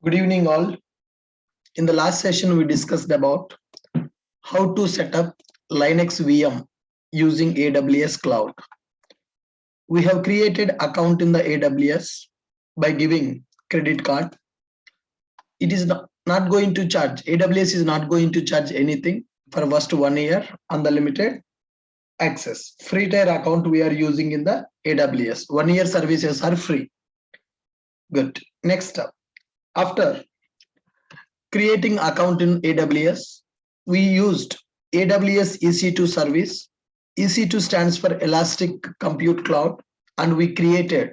Good evening, all. In the last session, we discussed about how to set up Linux VM using AWS Cloud. We have created account in the AWS by giving credit card. It is not going to charge. AWS is not going to charge anything for first 1 year on the limited access. Free tier account we are using in the AWS. 1 year services are free. Good. Next up, after creating account in AWS, we used AWS EC2 service. EC2 stands for Elastic Compute Cloud, and we created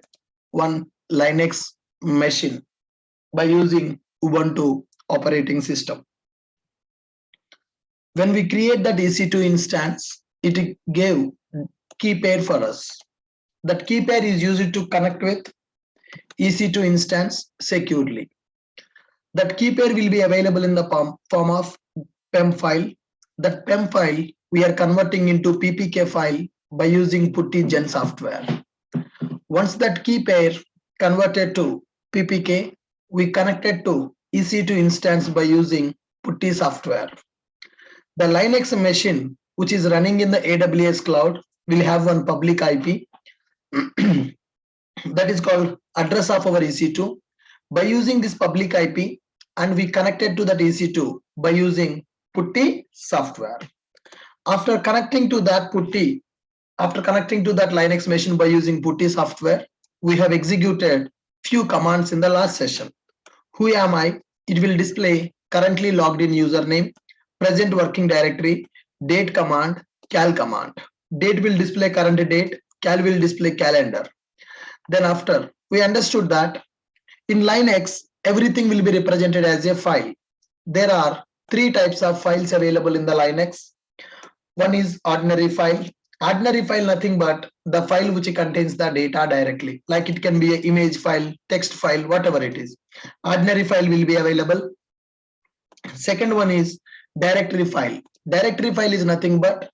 one Linux machine by using Ubuntu operating system. When we create that EC2 instance, it gave key pair for us. That key pair is used to connect with EC2 instance securely. That key pair will be available in the form of PEM file. That PEM file we are converting into PPK file by using Putty Gen software. Once that key pair converted to PPK, we connected to EC2 instance by using Putty software. The Linux machine, which is running in the AWS cloud, will have one public IP that is called address of our EC2. By using this public IP, and we connected to that EC2 by using Putty software. After connecting to that Linux machine by using Putty software, we have executed few commands in the last session. Who am I? It will display currently logged in username, present working directory, date command, cal command. Date will display current date, cal will display calendar. Then after we understood that in Linux, everything will be represented as a file. There are three types of files available in the Linux. One is ordinary file. Ordinary file, nothing but the file which contains the data directly. Like it can be an image file, text file, whatever it is. Ordinary file will be available. Second one is directory file. Directory file is nothing but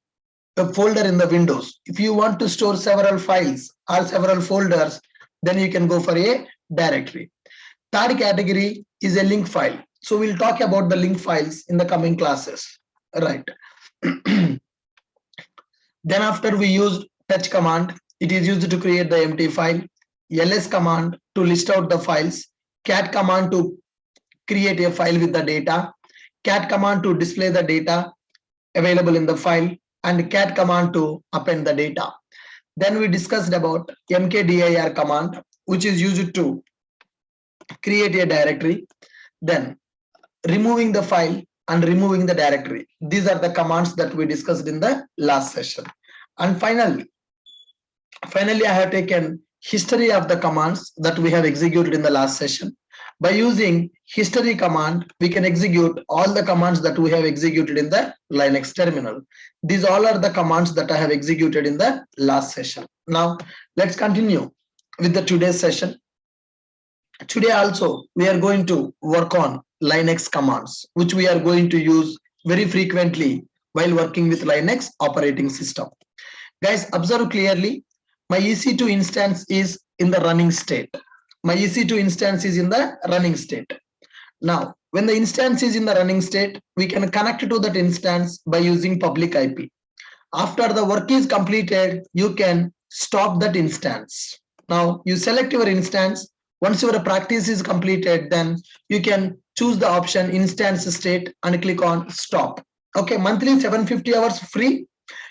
a folder in the Windows. If you want to store several files or several folders, then you can go for a directory. Third category is a link file. So we'll talk about the link files in the coming classes. Right. Then after we used fetch command, it is used to create the empty file. ls command to list out the files. Cat command to create a file with the data. Cat command to display the data available in the file, and cat command to append the data. Then we discussed about mkdir command, which is used to create a directory, then removing the file and removing the directory. These are the commands that we discussed in the last session. And finally, I have taken history of the commands that we have executed in the last session. By using history command, we can execute all the commands that we have executed in the Linux terminal. These all are the commands that I have executed in the last session. Now, let's continue with the today's session. Today also, we are going to work on Linux commands, which we are going to use very frequently while working with Linux operating system. Guys, observe clearly, my EC2 instance is in the running state. My EC2 instance is in the running state. Now, when the instance is in the running state, we can connect to that instance by using public IP. After the work is completed, you can stop that instance. Now, you select your instance. Once your practice is completed, then you can choose the option instance state and click on stop. Okay, monthly 750 hours free.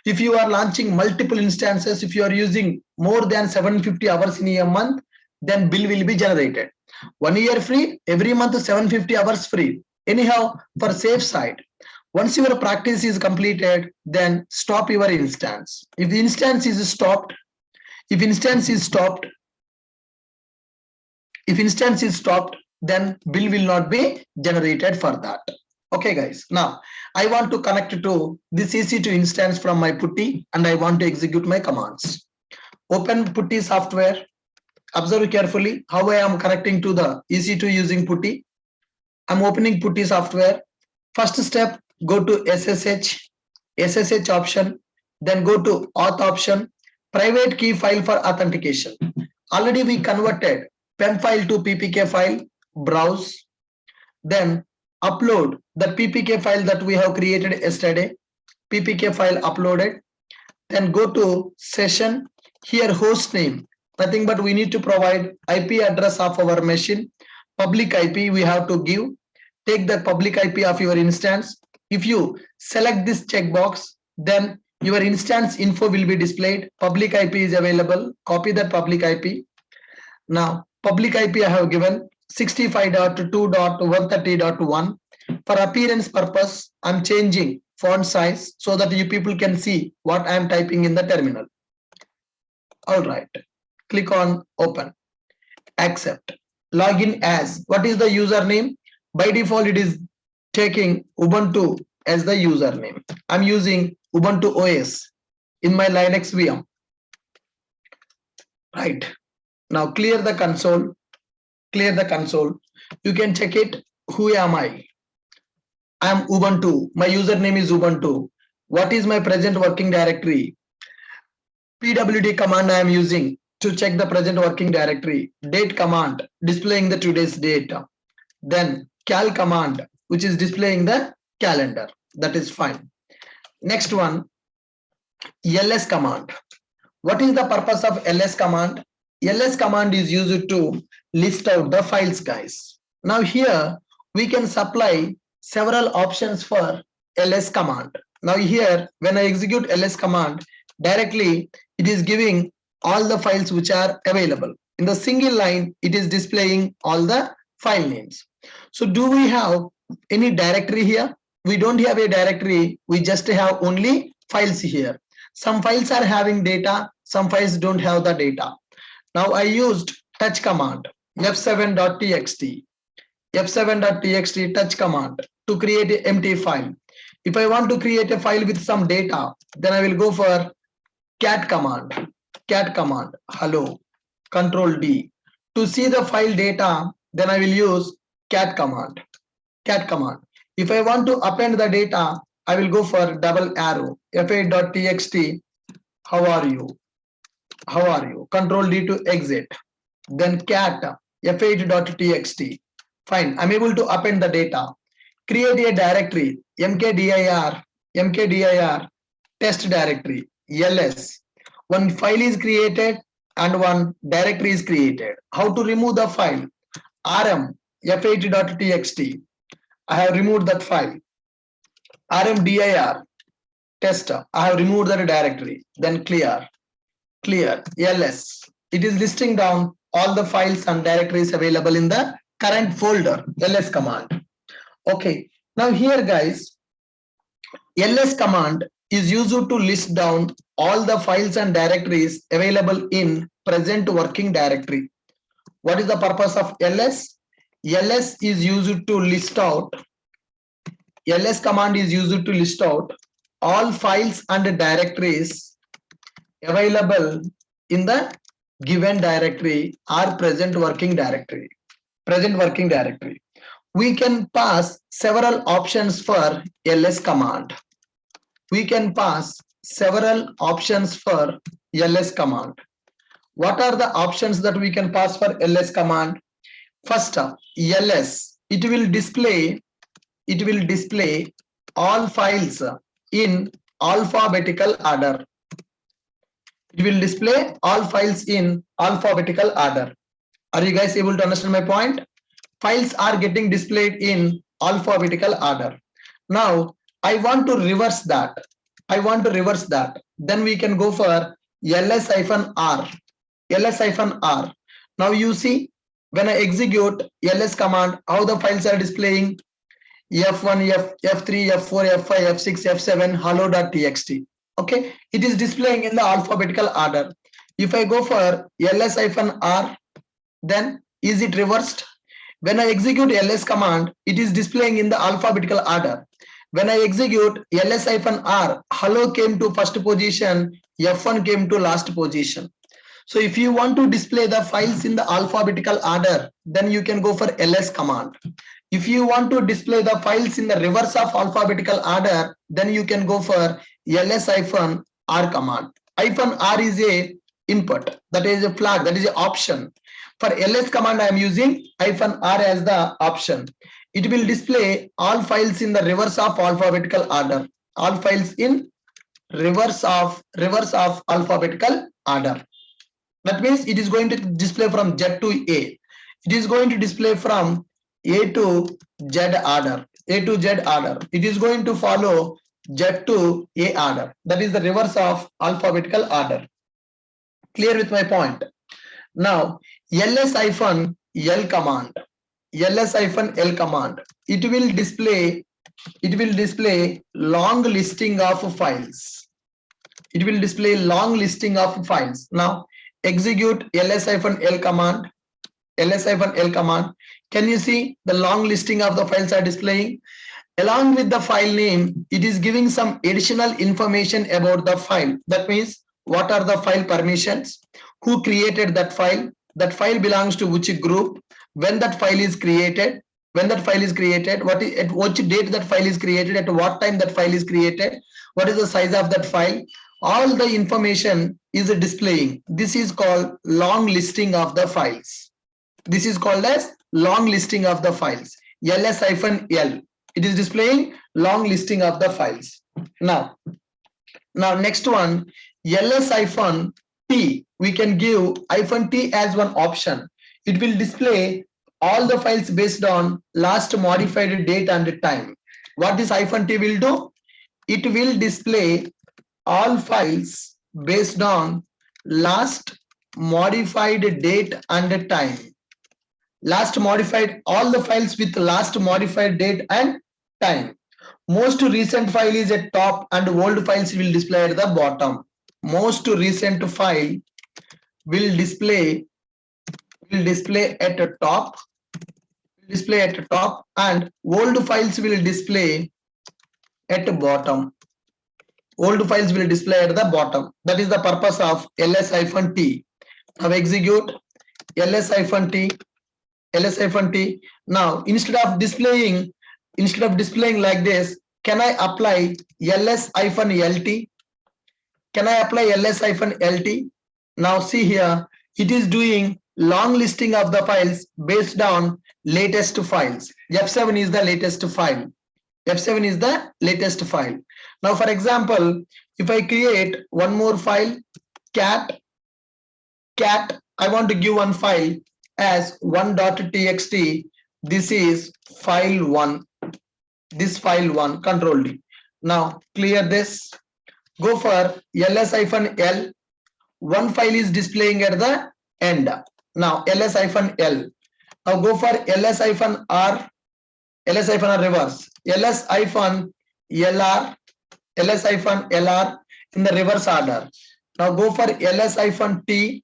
If you are launching multiple instances, if you are using more than 750 hours in a month, then bill will be generated. 1 year free, every month 750 hours free. Anyhow, for safe side, once your practice is completed, then stop your instance. If the instance is stopped, then bill will not be generated for that. Okay, guys. Now, I want to connect to this EC2 instance from my Putty, and I want to execute my commands. Open Putty software. Observe carefully how I am connecting to the EC2 using Putty. I'm opening Putty software. First step, go to SSH option, then go to auth option, private key file for authentication. Already we converted PEM file to PPK file, browse, then upload the ppk file that we have created yesterday. ppk file uploaded. Then go to session. Here host name, nothing but we need to provide IP address of our machine. Public IP we have to give. Take the public IP of your instance. If you select this checkbox, then your instance info will be displayed. Public IP is available. Copy that public IP. Now public IP I have given 65.2.130.1. For appearance purpose, I'm changing font size so that you people can see what I am typing in the terminal. All right, click on open, accept, login as, what is the username? By default it is taking Ubuntu as the username. I'm using Ubuntu OS in my Linux VM. Right, now clear the console. You can check it. Who am I? I am Ubuntu. My username is Ubuntu. What is my present working directory? pwd command I am using to check the present working directory. Date command displaying the today's date. Then cal command which is displaying the calendar. That is fine. Next one, ls command. What is the purpose of ls command? Ls command is used to list out the files, guys. Now here we can supply several options for ls command. Now here when I execute ls command, directly it is giving all the files which are available. In the single line it is displaying all the file names. So do we have any directory here? We don't have a directory, we just have only files here. Some files are having data, some files don't have the data. Now I used touch command, f7.txt touch command to create an empty file. If I want to create a file with some data, then I will go for cat command, hello, control D. To see the file data, then I will use cat command. If I want to append the data, I will go for double arrow, f8.txt, how are you? Control D to exit. Then cat, f8.txt. Fine, I'm able to append the data. Create a directory, mkdir test directory, ls. One file is created and one directory is created. How to remove the file? rm f8.txt. I have removed that file. rmdir test. I have removed that directory. Then clear ls. It is listing down all the files and directories available in the current folder. ls command. Okay, now here guys, ls command is used to list down all the files and directories available in present working directory. What is the purpose of ls? ls is used to list out, ls command is used to list out all files and directories available in the given directory or present working directory. We can pass several options for ls command. What are the options that we can pass for ls command? First, ls, it will display all files in alphabetical order. It will display all files in alphabetical order. Are you guys able to understand my point? Files are getting displayed in alphabetical order. Now I want to reverse that. Then we can go for ls-r. Now you see, when I execute ls command, how the files are displaying? f1, f3, f4, f5, f6, f7, hello.txt. Okay, it is displaying in the alphabetical order. If I go for ls-r, then is it reversed? When I execute ls command, it is displaying in the alphabetical order. When I execute ls-r, hello came to first position, f1 came to last position. So if you want to display the files in the alphabetical order, then you can go for ls command. If you want to display the files in the reverse of alphabetical order, then you can go for ls-r command. -r is a input, that is a flag, that is an option. For ls command, I am using -r as the option. It will display all files in the reverse of alphabetical order. All files in reverse of alphabetical order. That means it is going to display from Z to A. It is going to display from A to Z order. A to Z order. It is going to follow Z to A order. That is the reverse of alphabetical order. Clear with my point? Now, ls-l command. ls-l command. It will display long listing of files. It will display long listing of files. Now execute ls-l command. ls-l command. Can you see the long listing of the files are displaying? Along with the file name, it is giving some additional information about the file. That means what are the file permissions, who created that file belongs to which group, when that file is created, what is at which date that file is created, at what time that file is created, what is the size of that file. All the information is displaying. This is called long listing of the files. This is called as long listing of the files. ls-l. It is displaying long listing of the files. Now next one, ls-t. We can give -t as one option. It will display all the files based on last modified date and time. What this -t will do? It will display all files based on last modified date and time. Last modified, all the files with last modified date and time. Most recent file is at top and old files will display at the bottom. Most recent file will display at the top, and old files will display at the bottom. Old files will display at the bottom. That is the purpose of ls-t. Now execute ls-t. Now instead of displaying like this, can I apply ls-lt? Can I apply ls-lt? Now see here, it is doing long listing of the files based on latest files. F7 is the latest file. F7 is the latest file. Now for example, if I create one more file, cat, I want to give one file as 1.txt. This is file 1. This file 1, Control D. Now clear this. Go for ls-l. One file is displaying at the end. Now ls-l. Now go for ls-r. ls-r reverse. ls-lr. ls-lr in the reverse order. Now go for ls-t.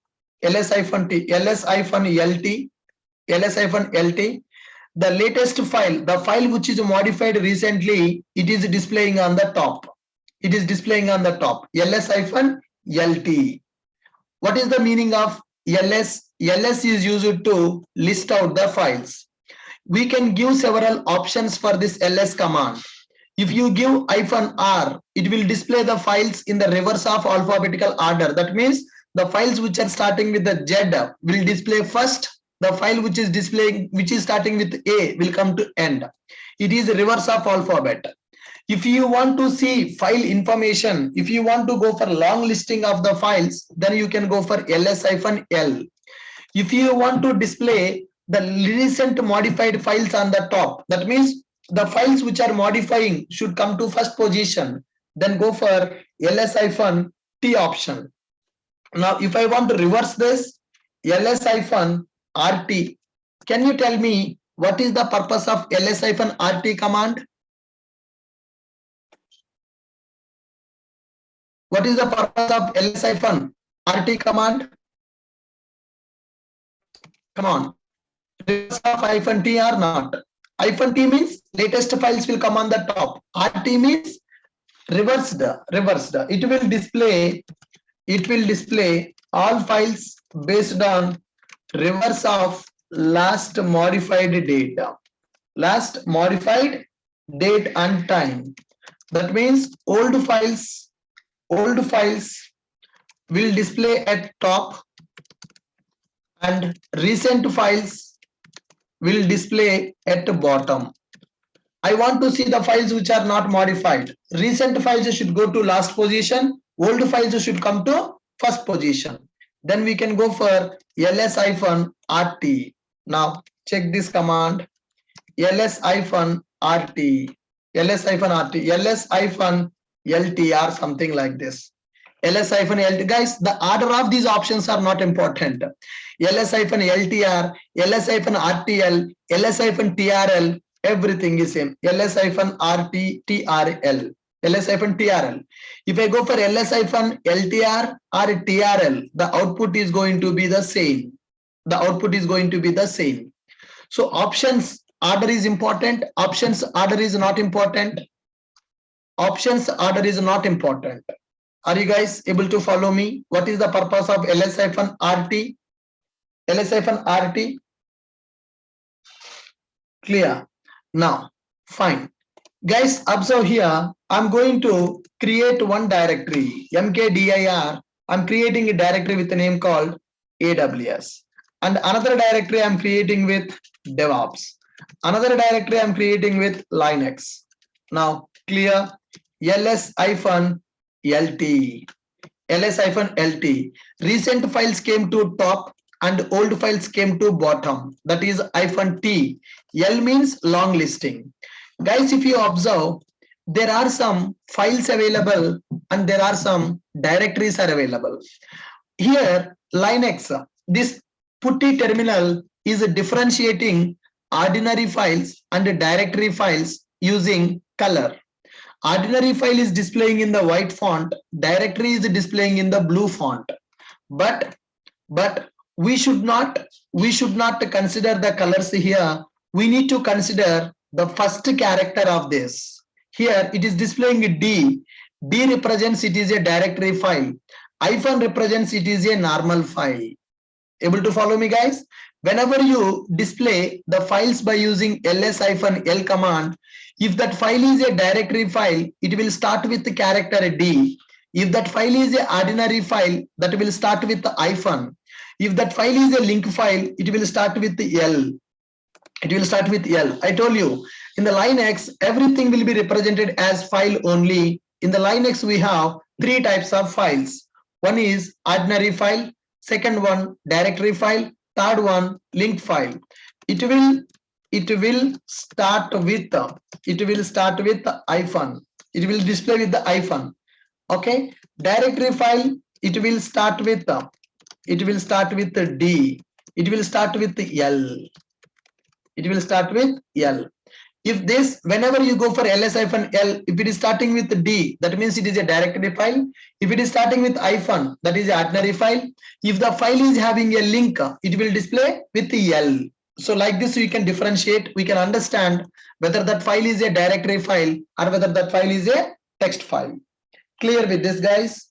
ls-lt. The latest file, the file which is modified recently, it is displaying on the top. It is displaying on the top. ls-lt. What is the meaning of ls? ls is used to list out the files. We can give several options for this ls command. If you give -r, it will display the files in the reverse of alphabetical order. That means the files which are starting with the Z will display first. The file which is starting with A will come to end. It is reverse of alphabet. If you want to see file information, if you want to go for long listing of the files, then you can go for ls-l. If you want to display the recent modified files on the top, that means the files which are modifying should come to first position, then go for ls-t option. Now if I want to reverse this, ls-rt. Can you tell me what is the purpose of ls-rt command? What is the purpose of ls-rt command? Come on. Reverse of -t or not? -t means latest files will come on the top. rt means reversed. It will display all files based on reverse of last modified data. Last modified date and time. That means old files will display at top and recent files will display at the bottom. I want to see the files which are not modified. Recent files should go to last position. Old files should come to first position. Then we can go for ls-rt. Now check this command. ls-rt, ls-rt, ls-ltr, something like this. ls-lt, guys, the order of these options are not important. ls-ltr, ls-rtl, ls-trl, everything is same. ls-rt, trl, ls-trl. If I go for ls-ltr or trl, the output is going to be the same. The output is going to be the same. So options order is important. Options order is not important. Options order is not important. Are you guys able to follow me? What is the purpose of ls-rt? ls-rt? Clear? Now, fine. Guys, observe here. I'm going to create one directory, mkdir. I'm creating a directory with a name called AWS. And another directory I'm creating with DevOps. Another directory I'm creating with Linux. Now, clear? ls-lt. ls-lt. Recent files came to top and old files came to bottom. That is -t. L means long listing. Guys, if you observe, there are some files available and there are some directories are available. Here, Linux, this putty terminal is differentiating ordinary files and directory files using color. Ordinary file is displaying in the white font, directory is displaying in the blue font. But we should not consider the colors here. We need to consider the first character of this. Here it is displaying D. D represents it is a directory file. Hyphen represents it is a normal file. Able to follow me, guys? Whenever you display the files by using ls-l command, if that file is a directory file, it will start with the character D. If that file is an ordinary file, that will start with the hyphen. If that file is a link file, it will start with the L. It will start with L. I told you, in the Linux, everything will be represented as file only. In the Linux, we have three types of files. One is ordinary file, second one directory file, third one link file. It will start with hyphen. It will display with the hyphen. Okay, directory file, it will start with the D. It will start with the L. It will start with L. If this, whenever you go for ls-l, if it is starting with D, that means it is a directory file. If it is starting with hyphen, that is an ordinary file. If the file is having a link, it will display with the L. So like this, we can differentiate. We can understand whether that file is a directory file or whether that file is a text file. Clear with this, guys?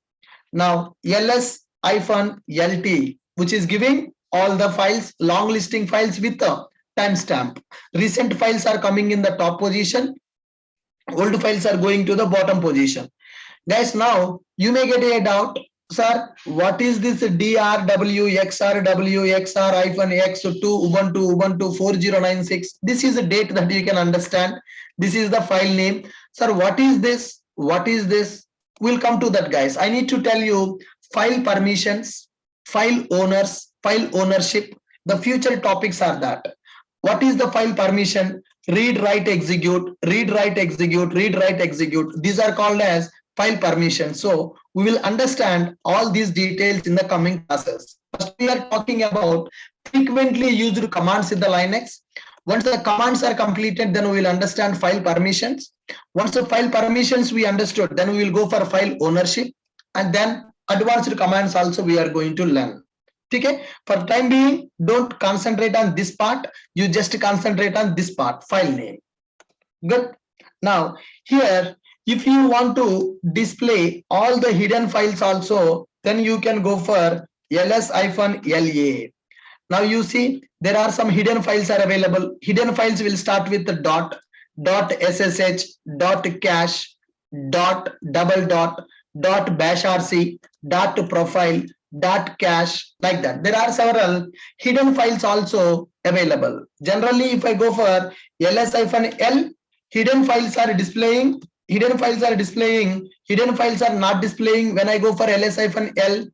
Now, ls-lt, which is giving all the files, long listing files with a timestamp. Recent files are coming in the top position. Old files are going to the bottom position. Guys, now you may get a doubt, sir, what is this drwxrwxr-x to Ubuntu 4096? This is a date that you can understand. This is the file name. Sir, what is this? What is this? We'll come to that, guys. I need to tell you file permissions, file owners, file ownership. The future topics are that. What is the file permission? Read, write, execute, read, write, execute, read, write, execute. These are called as file permission. So we will understand all these details in the coming classes. First, we are talking about frequently used commands in the Linux. Once the commands are completed, then we will understand file permissions. Once the file permissions we understood, then we will go for file ownership, and then advanced commands also we are going to learn. Okay, for time being, don't concentrate on this part. You just concentrate on this part, file name. Good. Now here, if you want to display all the hidden files also, then you can go for ls-la. Now you see there are some hidden files are available. Hidden files will start with the .ssh, .cache, .double dot, .bashrc, .profile, dot cache, like that. There are several hidden files also available. Generally, if I go for ls-l, hidden files are displaying, hidden files are displaying, hidden files are not displaying. When I go for ls-l,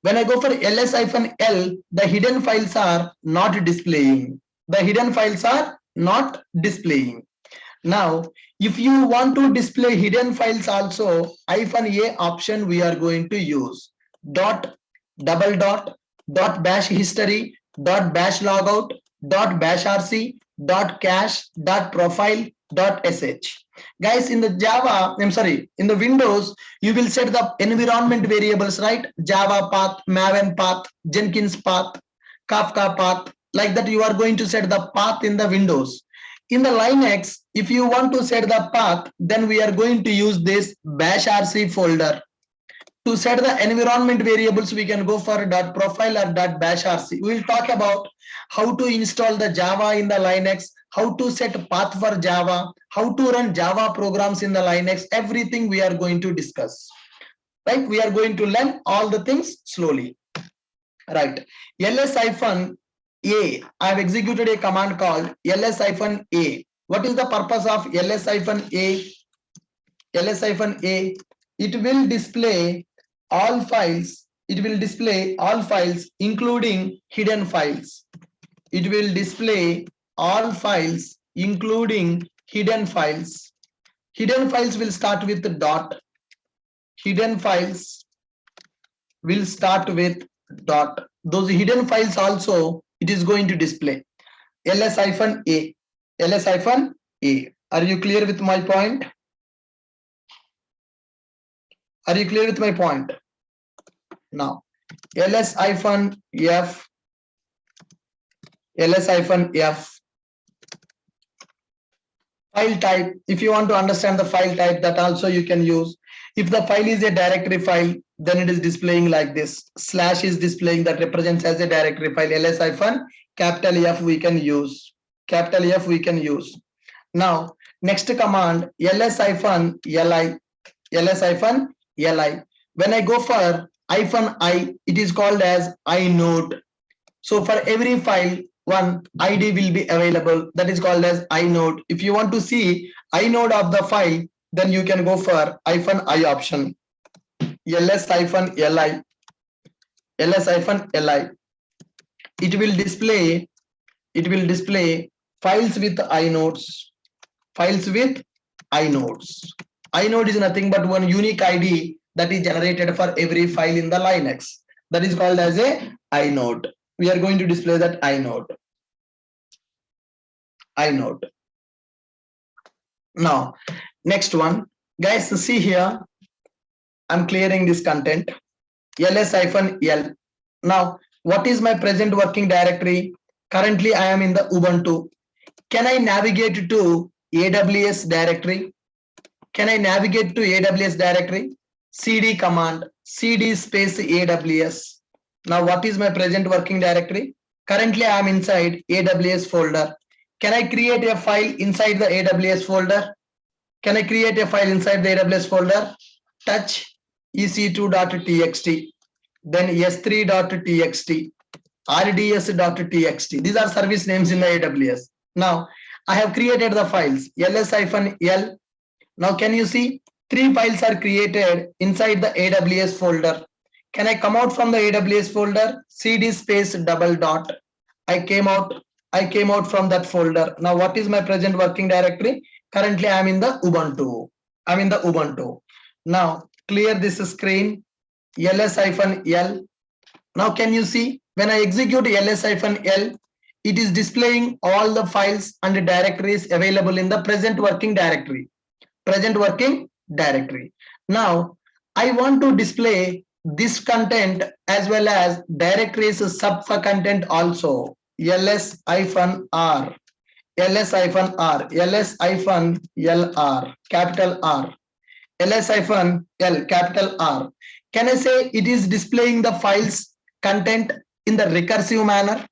when I go for ls-l, the hidden files are not displaying. The hidden files are not displaying. Now, if you want to display hidden files also, -a option we are going to use. Dot, double dot, dot bash history, dot bash logout, dot bash rc, dot cache, dot profile, dot sh. Guys, in the Java, I'm sorry, in the Windows, you will set the environment variables, right? Java path, Maven path, Jenkins path, Kafka path. Like that, you are going to set the path in the Windows. In the Linux, if you want to set the path, then we are going to use this bash rc folder. To set the environment variables, we can go for .profile or .bash rc. We will talk about how to install the Java in the Linux, how to set path for Java, how to run Java programs in the Linux. Everything we are going to discuss. Right? We are going to learn all the things slowly. Right. ls-a. I have executed a command called ls-a. What is the purpose of ls-a? ls-a, it will display all files. It will display all files, including hidden files. It will display all files, including hidden files. Hidden files will start with the dot. Hidden files will start with dot. Those hidden files also it is going to display. ls-a. ls-a. Are you clear with my point? Are you clear with my point? Now, ls-f, ls-f, file type. If you want to understand the file type, that also you can use. If the file is a directory file, then it is displaying like this. Slash is displaying that represents as a directory file. ls-f we can use. Capital F we can use. Now, next command ls-li. ls-li. When I go for -i, it is called as inode. So for every file, one ID will be available. That is called as inode. If you want to see inode of the file, then you can go for -i option. ls-li. ls-li. It will display files with inodes. Files with inodes. Inode is nothing but one unique ID that is generated for every file in the Linux. That is called as a inode. We are going to display that inode. Now, next one, guys, see here. I'm clearing this content. ls-l. Now, what is my present working directory? Currently, I am in the Ubuntu. Can I navigate to AWS directory? Can I navigate to AWS directory? cd command, cd space AWS. Now, what is my present working directory? Currently, I am inside AWS folder. Can I create a file inside the AWS folder? Can I create a file inside the AWS folder? Touch ec2.txt, then s3.txt, rds.txt. These are service names in the AWS. Now, I have created the files ls-l. Now, can you see 3 files are created inside the AWS folder? Can I come out from the AWS folder? cd space double dot. I came out from that folder. Now, what is my present working directory? Currently, I am in the Ubuntu. Now, clear this screen. ls-l. Now, can you see when I execute ls-l, it is displaying all the files and directories available in the present working directory. Now, I want to display this content as well as directories sub content also. ls-r, capital R, ls-l, capital R. Can I say it is displaying the files content in the recursive manner?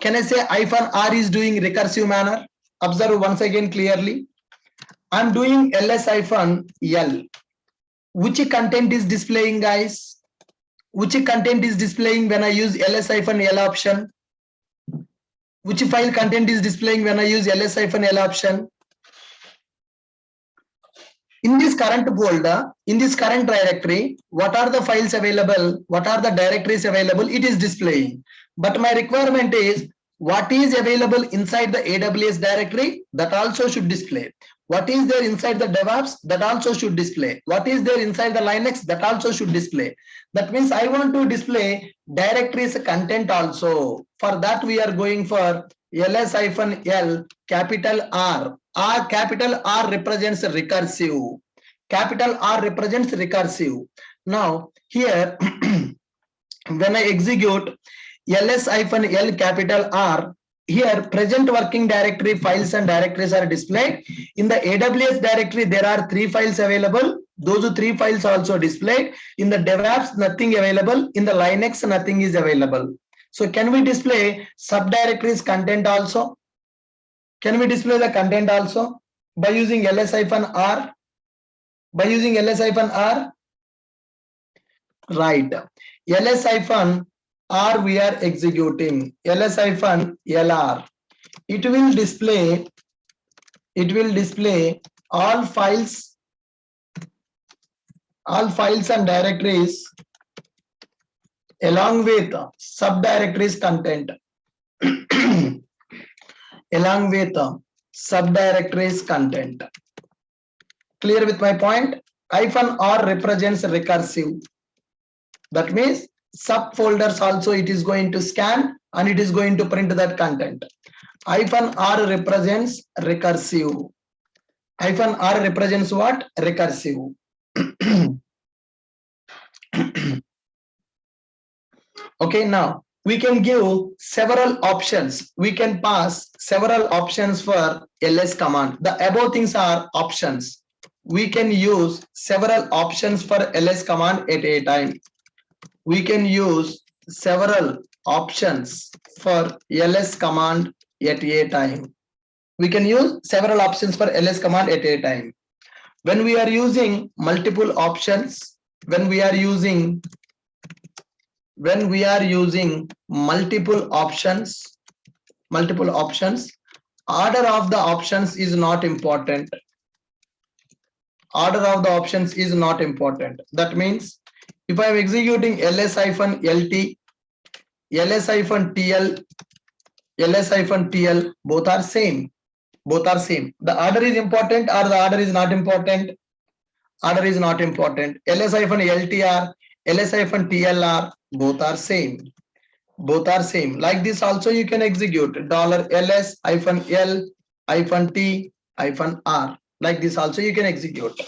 Can I say -r is doing recursive manner? Observe once again clearly. I'm doing ls-l. Which content is displaying, guys? Which content is displaying when I use ls-l option? Which file content is displaying when I use ls-l option? In this current folder, in this current directory, what are the files available? What are the directories available? It is displaying. But my requirement is what is available inside the AWS directory, that also should display. What is there inside the DevOps, that also should display. What is there inside the Linux, that also should display. That means I want to display directories content also. For that we are going for ls-l capital R. Capital R represents recursive. Capital R represents recursive. Now here when I execute ls-l capital R, here present working directory files and directories are displayed. In the AWS directory, there are 3 files available. Those 3 files also displayed. In the DevOps, nothing available. In the Linux, nothing is available. So can we display subdirectories content also? Can we display the content also by using ls-r? By using ls-r? Right. ls-r we are executing. ls-lr. It will display all files and directories along with subdirectories content. Along with subdirectories content. Clear with my point? -r represents recursive. That means subfolders also it is going to scan and it is going to print that content. -r represents recursive. -r represents what? Recursive. Okay, now we can give several options. We can pass several options for ls command. The above things are options. We can use several options for ls command at a time. We can use several options for ls command at a time. We can use several options for ls command at a time. When we are using multiple options, when we are using multiple options, order of the options is not important. Order of the options is not important. That means if I am executing ls-lt, ls-tl, ls-tl, both are same. The order is important or the order is not important? Order is not important. ls-ltr, ls-tlr, both are same. Like this also you can execute $ls-l-t-r. Like this also you can execute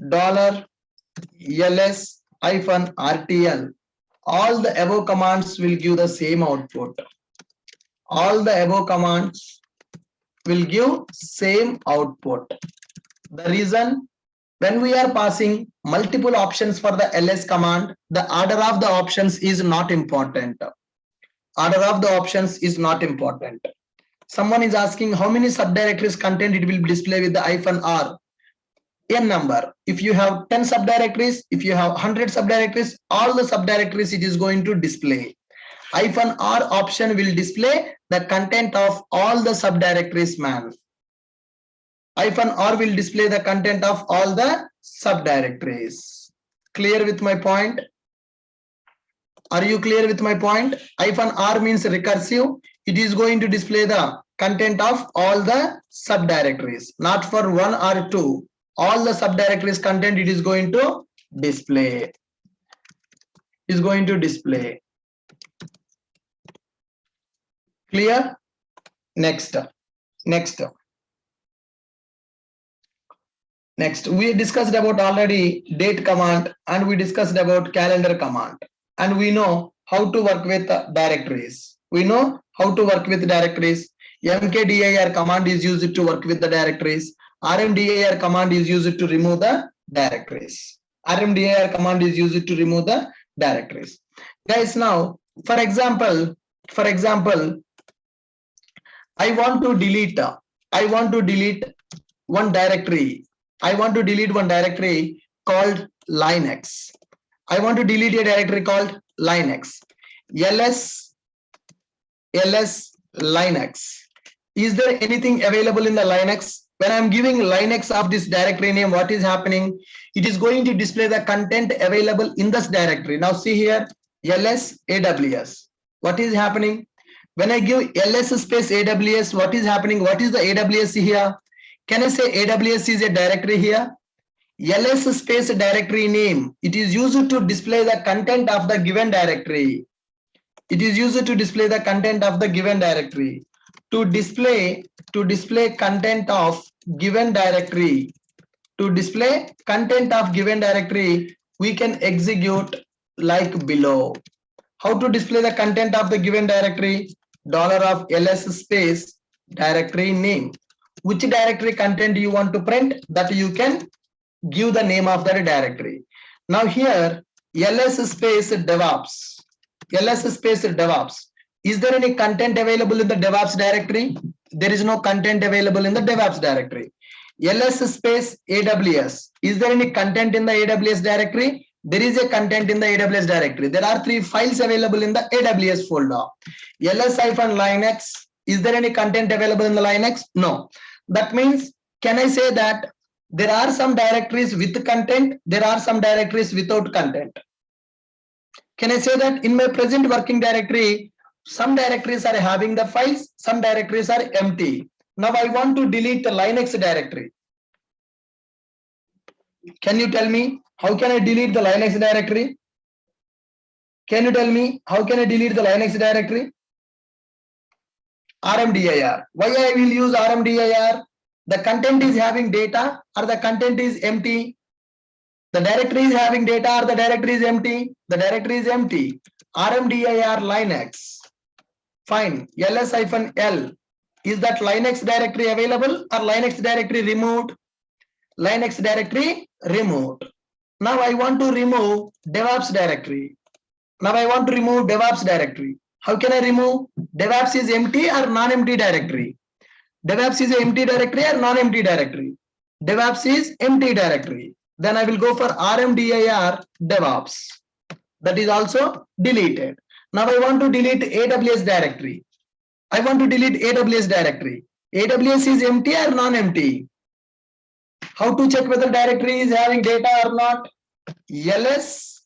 $ls-rtl. All the above commands will give the same output. All the above commands will give same output. The reason, when we are passing multiple options for the ls command, the order of the options is not important. Order of the options is not important. Someone is asking how many subdirectories content it will display with the -r. N number. If you have 10 subdirectories, if you have 100 subdirectories, all the subdirectories it is going to display. -r option will display the content of all the subdirectories, man. -r will display the content of all the subdirectories. Clear with my point? Are you clear with my point? -r means recursive. It is going to display the content of all the subdirectories, not for 1 or 2. All the subdirectories content it is going to display. Clear? Next, we discussed about already date command and we discussed about calendar command, and we know how to work with directories. mkdir command is used to work with the directories. rmdir command is used to remove the directories. Guys, now for example, I want to delete one directory. Called Linux. I want to delete a directory called Linux. ls Linux. Is there anything available in the Linux? When I'm giving Linux of this directory name, what is happening? It is going to display the content available in this directory. Now see here, ls AWS. What is happening? When I give ls space AWS, what is happening? What is the AWS here? Can I say AWS is a directory here? ls space directory name. It is used to display the content of the given directory. It is used to display the content of the given directory. To display content of given directory, we can execute like below. How to display the content of the given directory? $ls space directory name. Which directory content you want to print, that you can give the name of that directory. Now here, ls space DevOps. Is there any content available in the DevOps directory? There is no content available in the DevOps directory. ls space AWS. Is there any content in the AWS directory? There is a content in the AWS directory. There are 3 files available in the AWS folder. ls-linux. Is there any content available in the Linux? No. That means, can I say that there are some directories with content, there are some directories without content? Can I say that in my present working directory, some directories are having the files, some directories are empty. Now I want to delete the Linux directory. Can you tell me how can I delete the Linux directory? Can you tell me how can I delete the Linux directory? RMDIR. Why I will use RMDIR? The content is having data or the content is empty? The directory is having data or the directory is empty? The directory is empty. RMDIR Linux. Fine. ls-l. Is that Linux directory available or Linux directory removed? Linux directory removed. Now I want to remove DevOps directory. How can I remove? DevOps is empty or non-empty directory? DevOps is an empty directory or non-empty directory? DevOps is empty directory. Then I will go for RMDIR DevOps. That is also deleted. Now I want to delete AWS directory. AWS is empty or non-empty? How to check whether directory is having data or not? ls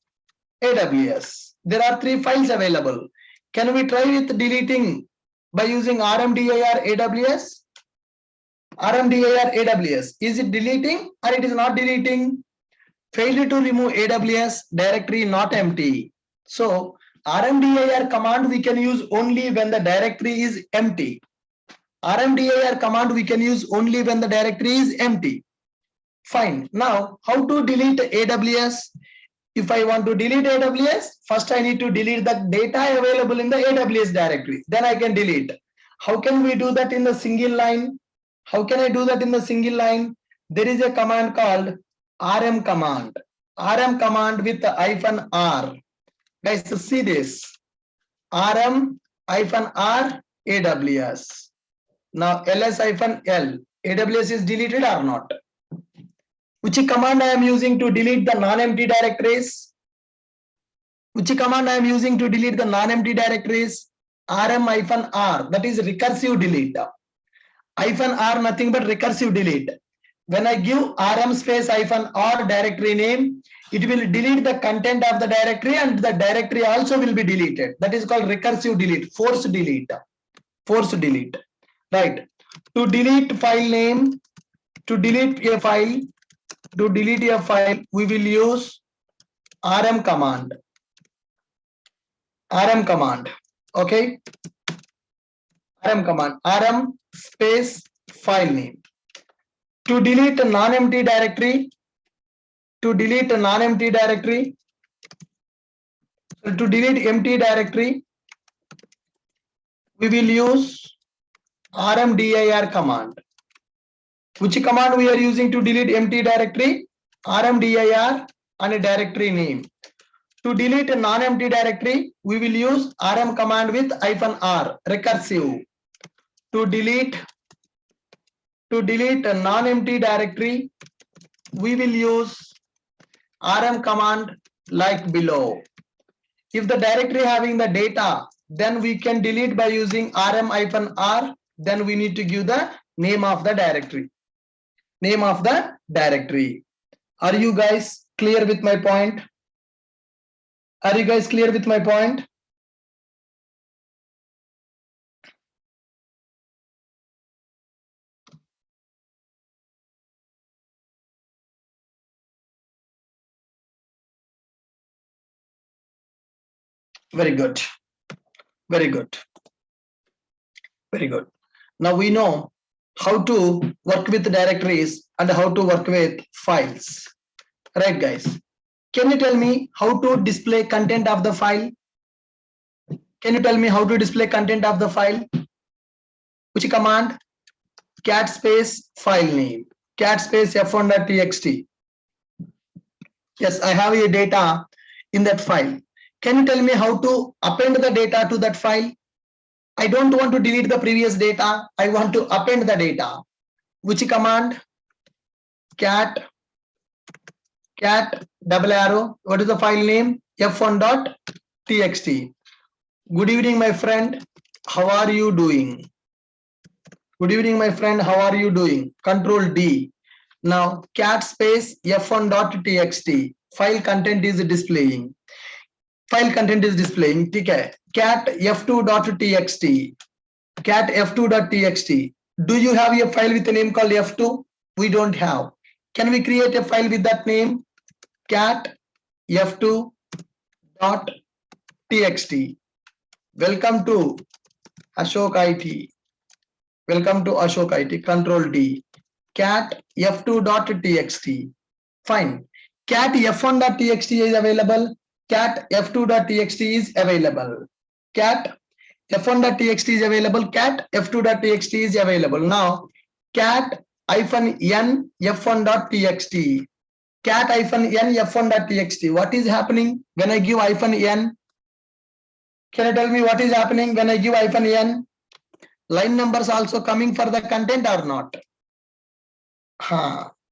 AWS. There are 3 files available. Can we try with deleting by using RMDIR AWS? Is it deleting or it is not deleting? Failure to remove AWS directory not empty. So RMDIR command we can use only when the directory is empty. Fine. Now, how to delete AWS? If I want to delete AWS, first I need to delete the data available in the AWS directory. Then I can delete. How can we do that in the single line? There is a command called RM command. RM command with -r. Guys, see this. RM -r AWS. Now ls-l. AWS is deleted or not? Which command I am using to delete the non-empty directories? RM-r, that is recursive delete. -r nothing but recursive delete. When I give RM space -r directory name, it will delete the content of the directory and the directory also will be deleted. That is called recursive delete, force delete. Right. To delete file name, to delete a file, we will use RM command. Okay. RM space file name. To delete a non-empty directory, to delete empty directory, we will use RMDIR command. Which command we are using to delete empty directory? RMDIR and a directory name. To delete a non-empty directory, we will use RM command with -r, recursive. To delete a non-empty directory, we will use RM command like below. If the directory having the data, then we can delete by using rm-r. Then we need to give the name of the directory. Name of the directory. Are you guys clear with my point? Are you guys clear with my point? Very good. Very good. Very good. Now we know how to work with directories and how to work with files. Right, guys? Can you tell me how to display content of the file? Can you tell me how to display content of the file? Which command? Cat space file name. Cat space f1.txt. Yes, I have a data in that file. Can you tell me how to append the data to that file? I don't want to delete the previous data. I want to append the data. Which command? Cat double arrow. What is the file name? f1.txt. Good evening, my friend. How are you doing? Good evening, my friend. How are you doing? Control D. Now, cat space f1.txt. File content is displaying. File content is displaying. Okay. Cat f2.txt. Cat f2.txt. Do you have a file with a name called f2? We don't have. Can we create a file with that name? Cat f2.txt. Welcome to Ashok IT. Welcome to Ashok IT. Control D. Cat f2.txt. Fine. Cat f1.txt is available. Cat f2.txt is available. Cat f1.txt is available. Cat f2.txt is available. Now, cat -n f1.txt. Cat -n f1.txt. What is happening when I give -n? Can you tell me what is happening when I give -n? Line numbers also coming for the content or not?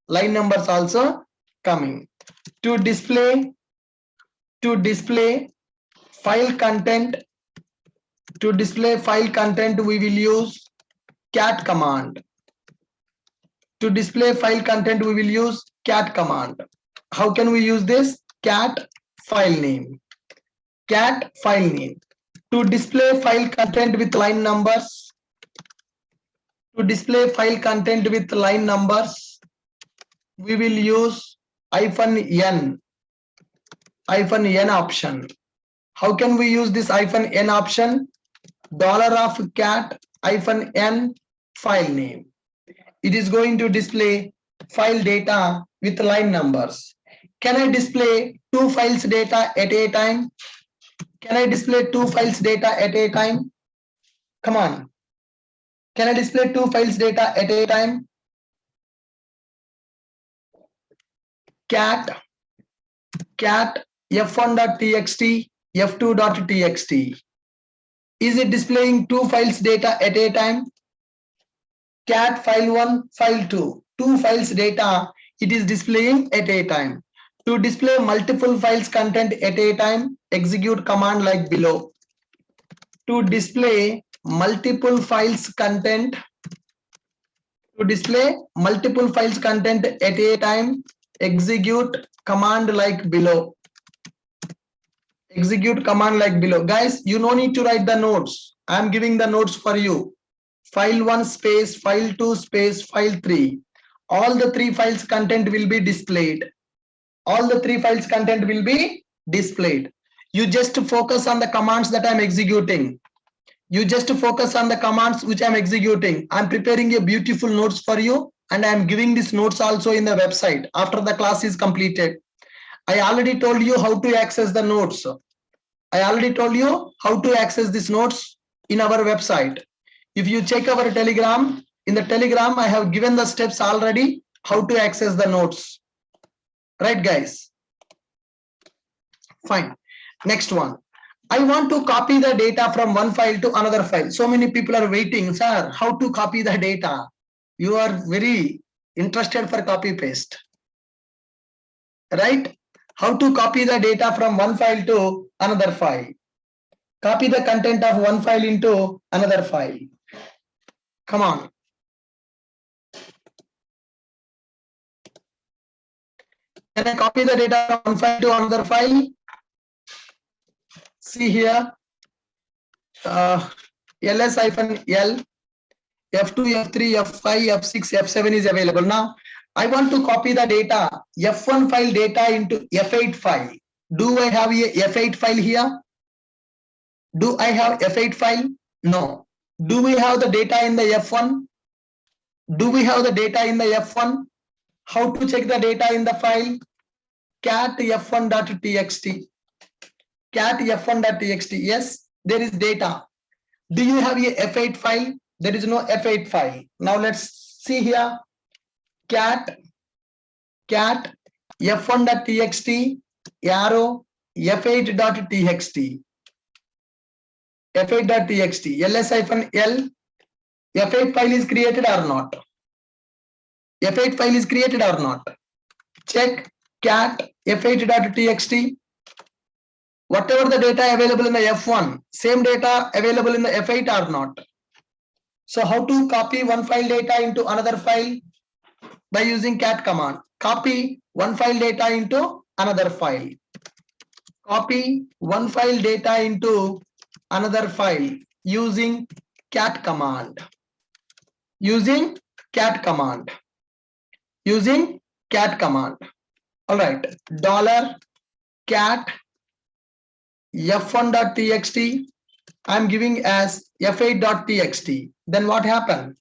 Line numbers also coming. To display file content, we will use cat command. To display file content, we will use cat command. How can we use this? Cat file name. Cat file name. To display file content with line numbers, we will use -n option. How can we use this -n option? $cat -n file name. It is going to display file data with line numbers. Can I display two files data at a time? Can I display two files data at a time? Come on. Can I display two files data at a time? Cat f1.txt, f2.txt. Is it displaying two files data at a time? Cat file 1, file 2. Two files data it is displaying at a time. To display multiple files content at a time, execute command like below. To display multiple files content at a time, execute command like below. Guys, you no need to write the notes. I am giving the notes for you. File 1 space, file 2 space, file 3. All the three files content will be displayed. You just focus on the commands that I'm executing. Which I'm executing. I'm preparing a beautiful notes for you, and I'm giving these notes also in the website after the class is completed. I already told you how to access the notes. These notes in our website. If you check our Telegram, in the Telegram, I have given the steps already how to access the notes. Right, guys? Fine. Next one. I want to copy the data from one file to another file. So many people are waiting, sir, how to copy the data? You are very interested for copy paste. Right? How to copy the data from one file to another file? Copy the content of one file into another file. Come on. Can I copy the data from one file to another file? See here, ls-l, F2, F3, F5, F6, F7 is available. Now, I want to copy the data, F1 file data into F8 file. Do I have a F8 file here? Do I have F8 file? No. Do we have the data in the F1? Do we have the data in the F1? How to check the data in the file? Cat f1.txt. Cat f1.txt. Yes, there is data. Do you have a F8 file? There is no F8 file. Now let's see here. Cat f1.txt arrow f8.txt. F8.txt. ls-l. F8 file is created or not? F8 file is created or not? Check cat f8.txt. Whatever the data available in the F1, same data available in the F8 or not? So how to copy one file data into another file? By using cat command. Copy one file data into another file. Copy one file data into another file using cat command. Using cat command. Using cat command. All right. $cat f1.txt. I'm giving as f8.txt. Then what happened?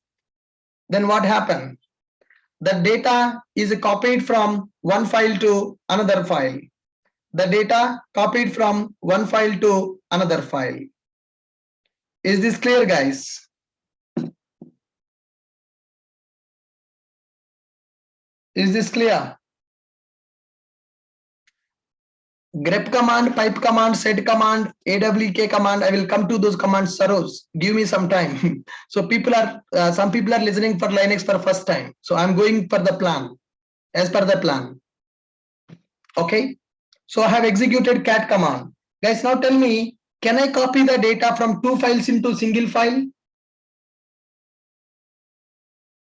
Then what happened? The data is copied from one file to another file. The data copied from one file to another file. Is this clear, guys? Is this clear? grep command, pipe command, set command, awk command. I will come to those commands, Saros. Give me some time. So people are, some people are listening for Linux for first time. So I'm going for the plan, as per the plan. Okay. So I have executed cat command. Guys, now tell me, can I copy the data from two files into single file?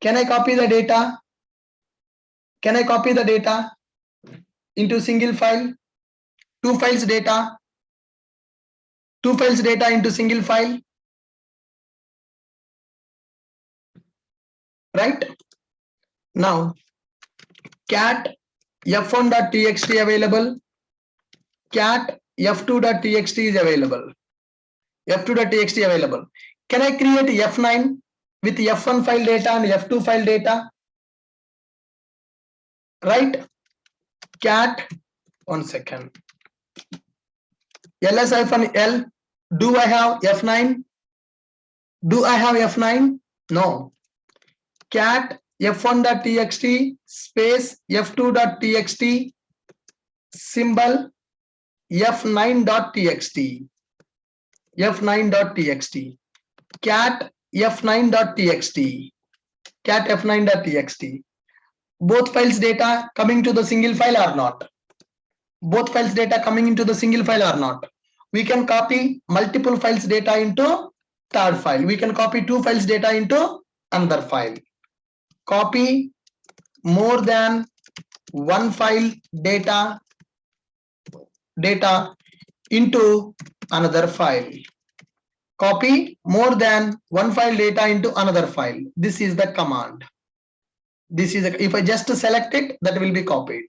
Can I copy the data? Can I copy the data into single file? Two files data into single file, right? Now, cat f1.txt available, cat f2.txt is available, f2.txt available. Can I create f9 with f1 file data and f2 file data? Right? Cat, 1 second. ls-l, do I have f9? Do I have f9? No. Cat f1.txt space f2.txt symbol f9.txt. f9.txt. Cat f9.txt. Cat f9.txt. Both files data coming to the single file or not? Both files data coming into the single file or not? We can copy multiple files data into third file. We can copy two files data into another file. Copy more than one file data into another file. Copy more than one file data into another file. This is the command. This is if I just select it, that will be copied.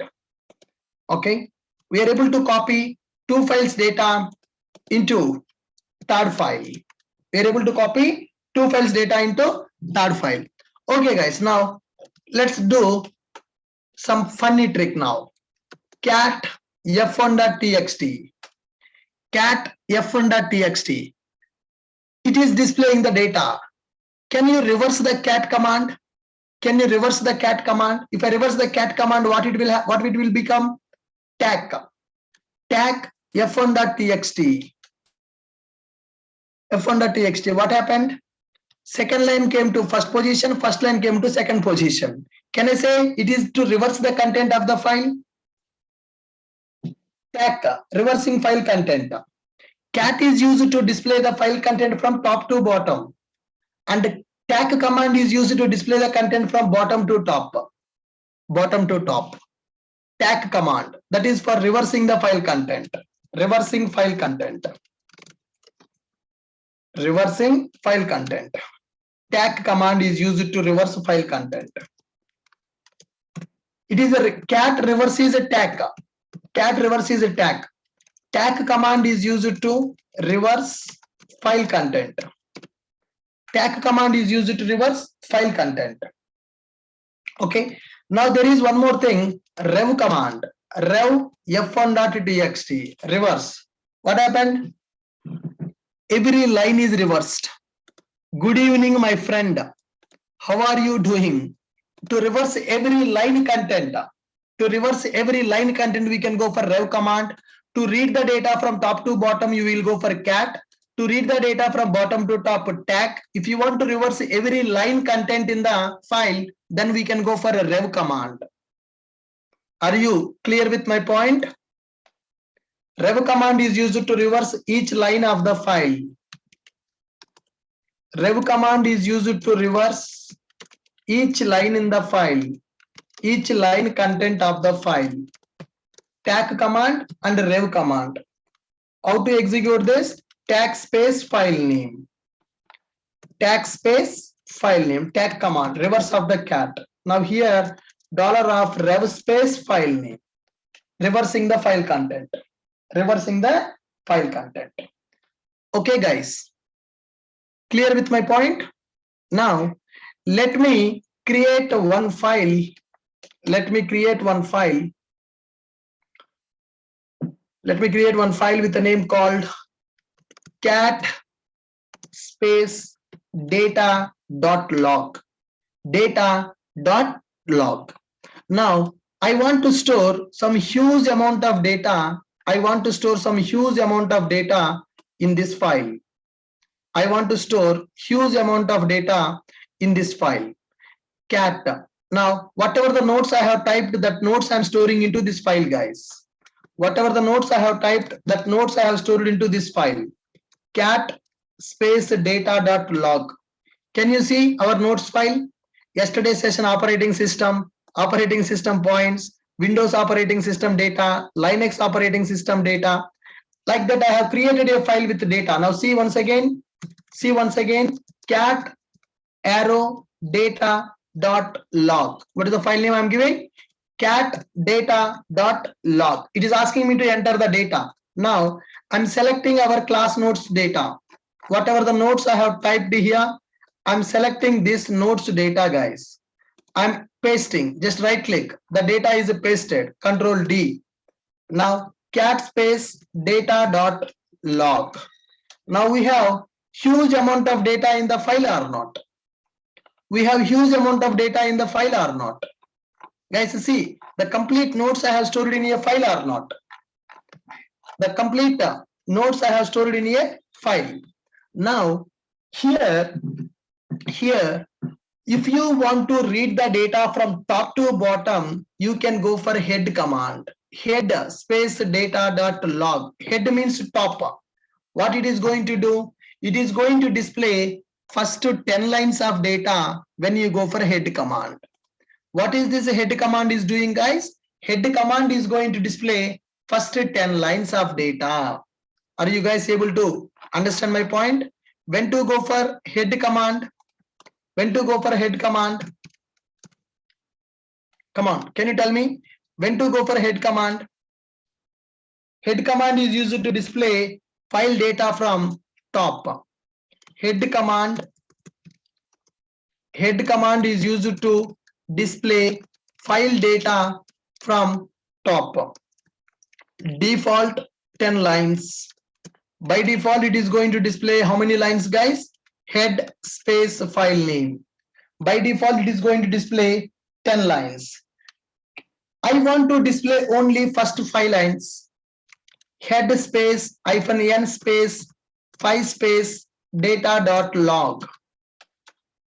Okay, we are able to copy two files data into third file. We are able to copy two files data into third file. Okay, guys, now let's do some funny trick now. Cat f1.txt. Cat f1.txt. It is displaying the data. Can you reverse the cat command? Can you reverse the cat command? If I reverse the cat command, what it will become? Tag f1.txt. f1.txt. What happened? Second line came to first position, first line came to second position. Can I say it is to reverse the content of the file? Tag, reversing file content. Cat is used to display the file content from top to bottom, and tag command is used to display the content from bottom to top. Bottom to top. Tag command, that is for reversing the file content. Reversing file content. Reversing file content. Tag command is used to reverse file content. It is a cat reverses a tag. Cat reverses a tag. Tag command is used to reverse file content. Tag command is used to reverse file content. Okay. Now there is one more thing. Rev command. Rev f1.txt. Reverse. What happened? Every line is reversed. Good evening, my friend. How are you doing? To reverse every line content. To reverse every line content, we can go for rev command. To read the data from top to bottom, you will go for cat. To read the data from bottom to top, tag. If you want to reverse every line content in the file, then we can go for a rev command. Are you clear with my point? Rev command is used to reverse each line of the file. Rev command is used to reverse each line in the file, each line content of the file. Tag command and rev command. How to execute this? Tag space file name. Tag space file name. Tag command. Reverse of the cat. Now here $of rev space file name. Reversing the file content. Reversing the file content. Okay, guys. Clear with my point? Now let me create one file. Let me create one file. Let me create one file with a name called cat space data.log. Data.log. Now I want to store some huge amount of data. I want to store some huge amount of data in this file. I want to store huge amount of data in this file. Cat. Now whatever the notes I have typed, that notes I am storing into this file, guys. Whatever the notes I have typed, that notes I have stored into this file. Cat space data.log. Can you see our notes file? Yesterday's session operating system points, Windows operating system data, Linux operating system data. Like that, I have created a file with data. Now see once again, cat arrow data.log. What is the file name I'm giving? Cat data.log. It is asking me to enter the data. Now I'm selecting our class notes data. Whatever the notes I have typed here, I'm selecting this notes data, guys. I'm pasting. Just right click. The data is pasted. Control D. Now cat space data.log. Now we have huge amount of data in the file or not? We have huge amount of data in the file or not? Guys, see the complete notes I have stored in a file or not? The complete notes I have stored in a file. Now here, if you want to read the data from top to bottom, you can go for head command. Head space data.log. Head means top. What it is going to do? It is going to display first 10 lines of data when you go for head command. What is this head command is doing, guys? Head command is going to display first 10 lines of data. Are you guys able to understand my point? When to go for head command? When to go for head command? Come on, can you tell me when to go for head command? Head command is used to display file data from top. Head command is used to display file data from top. Default 10 lines. By default, it is going to display how many lines, guys? Head space file name. By default, it is going to display 10 lines. I want to display only first 5 lines. Head space -n space 5 space data.log.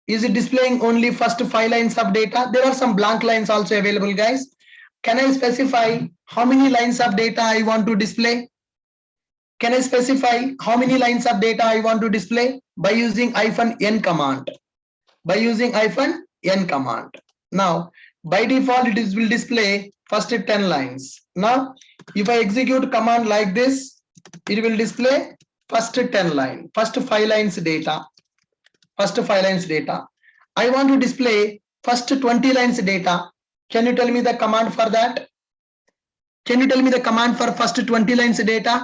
Is it displaying only first 5 lines of data? There are some blank lines also available, guys. Can I specify How many lines of data I want to display? Can I specify how many lines of data I want to display? By using -n command. By using -n command. Now, by default, it will display first 10 lines. Now, if I execute command like this, it will display first 10 line, first 5 lines data. First 5 lines data. I want to display first 20 lines data. Can you tell me the command for that? Can you tell me the command for first 20 lines data?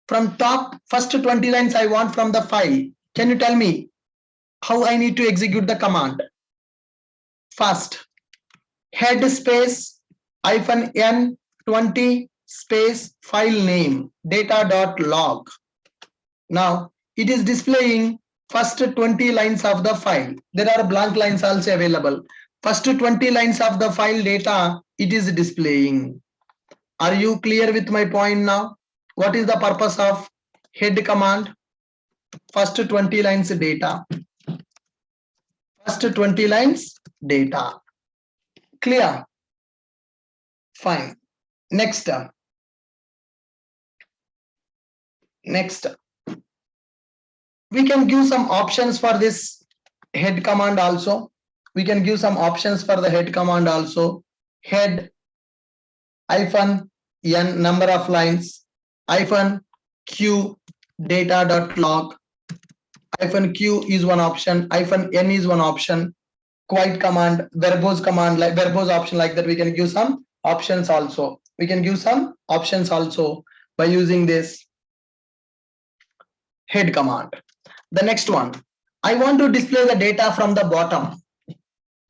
From top, first 20 lines I want from the file. Can you tell me how I need to execute the command? First, head space -n 20 space file name data.log. Now, it is displaying first 20 lines of the file. There are blank lines also available. First 20 lines of the file data, it is displaying. Are you clear with my point now? What is the purpose of head command? First 20 lines data. First 20 lines data. Clear? Fine. Next. Next. We can give some options for this head command also. We can give some options for the head command also. Head -n number of lines -q data.log. -q is one option, -n is one option. Quiet command, verbose command, like verbose option like that. We can give some options also. We can give some options also by using this head command. The next one, I want to display the data from the bottom.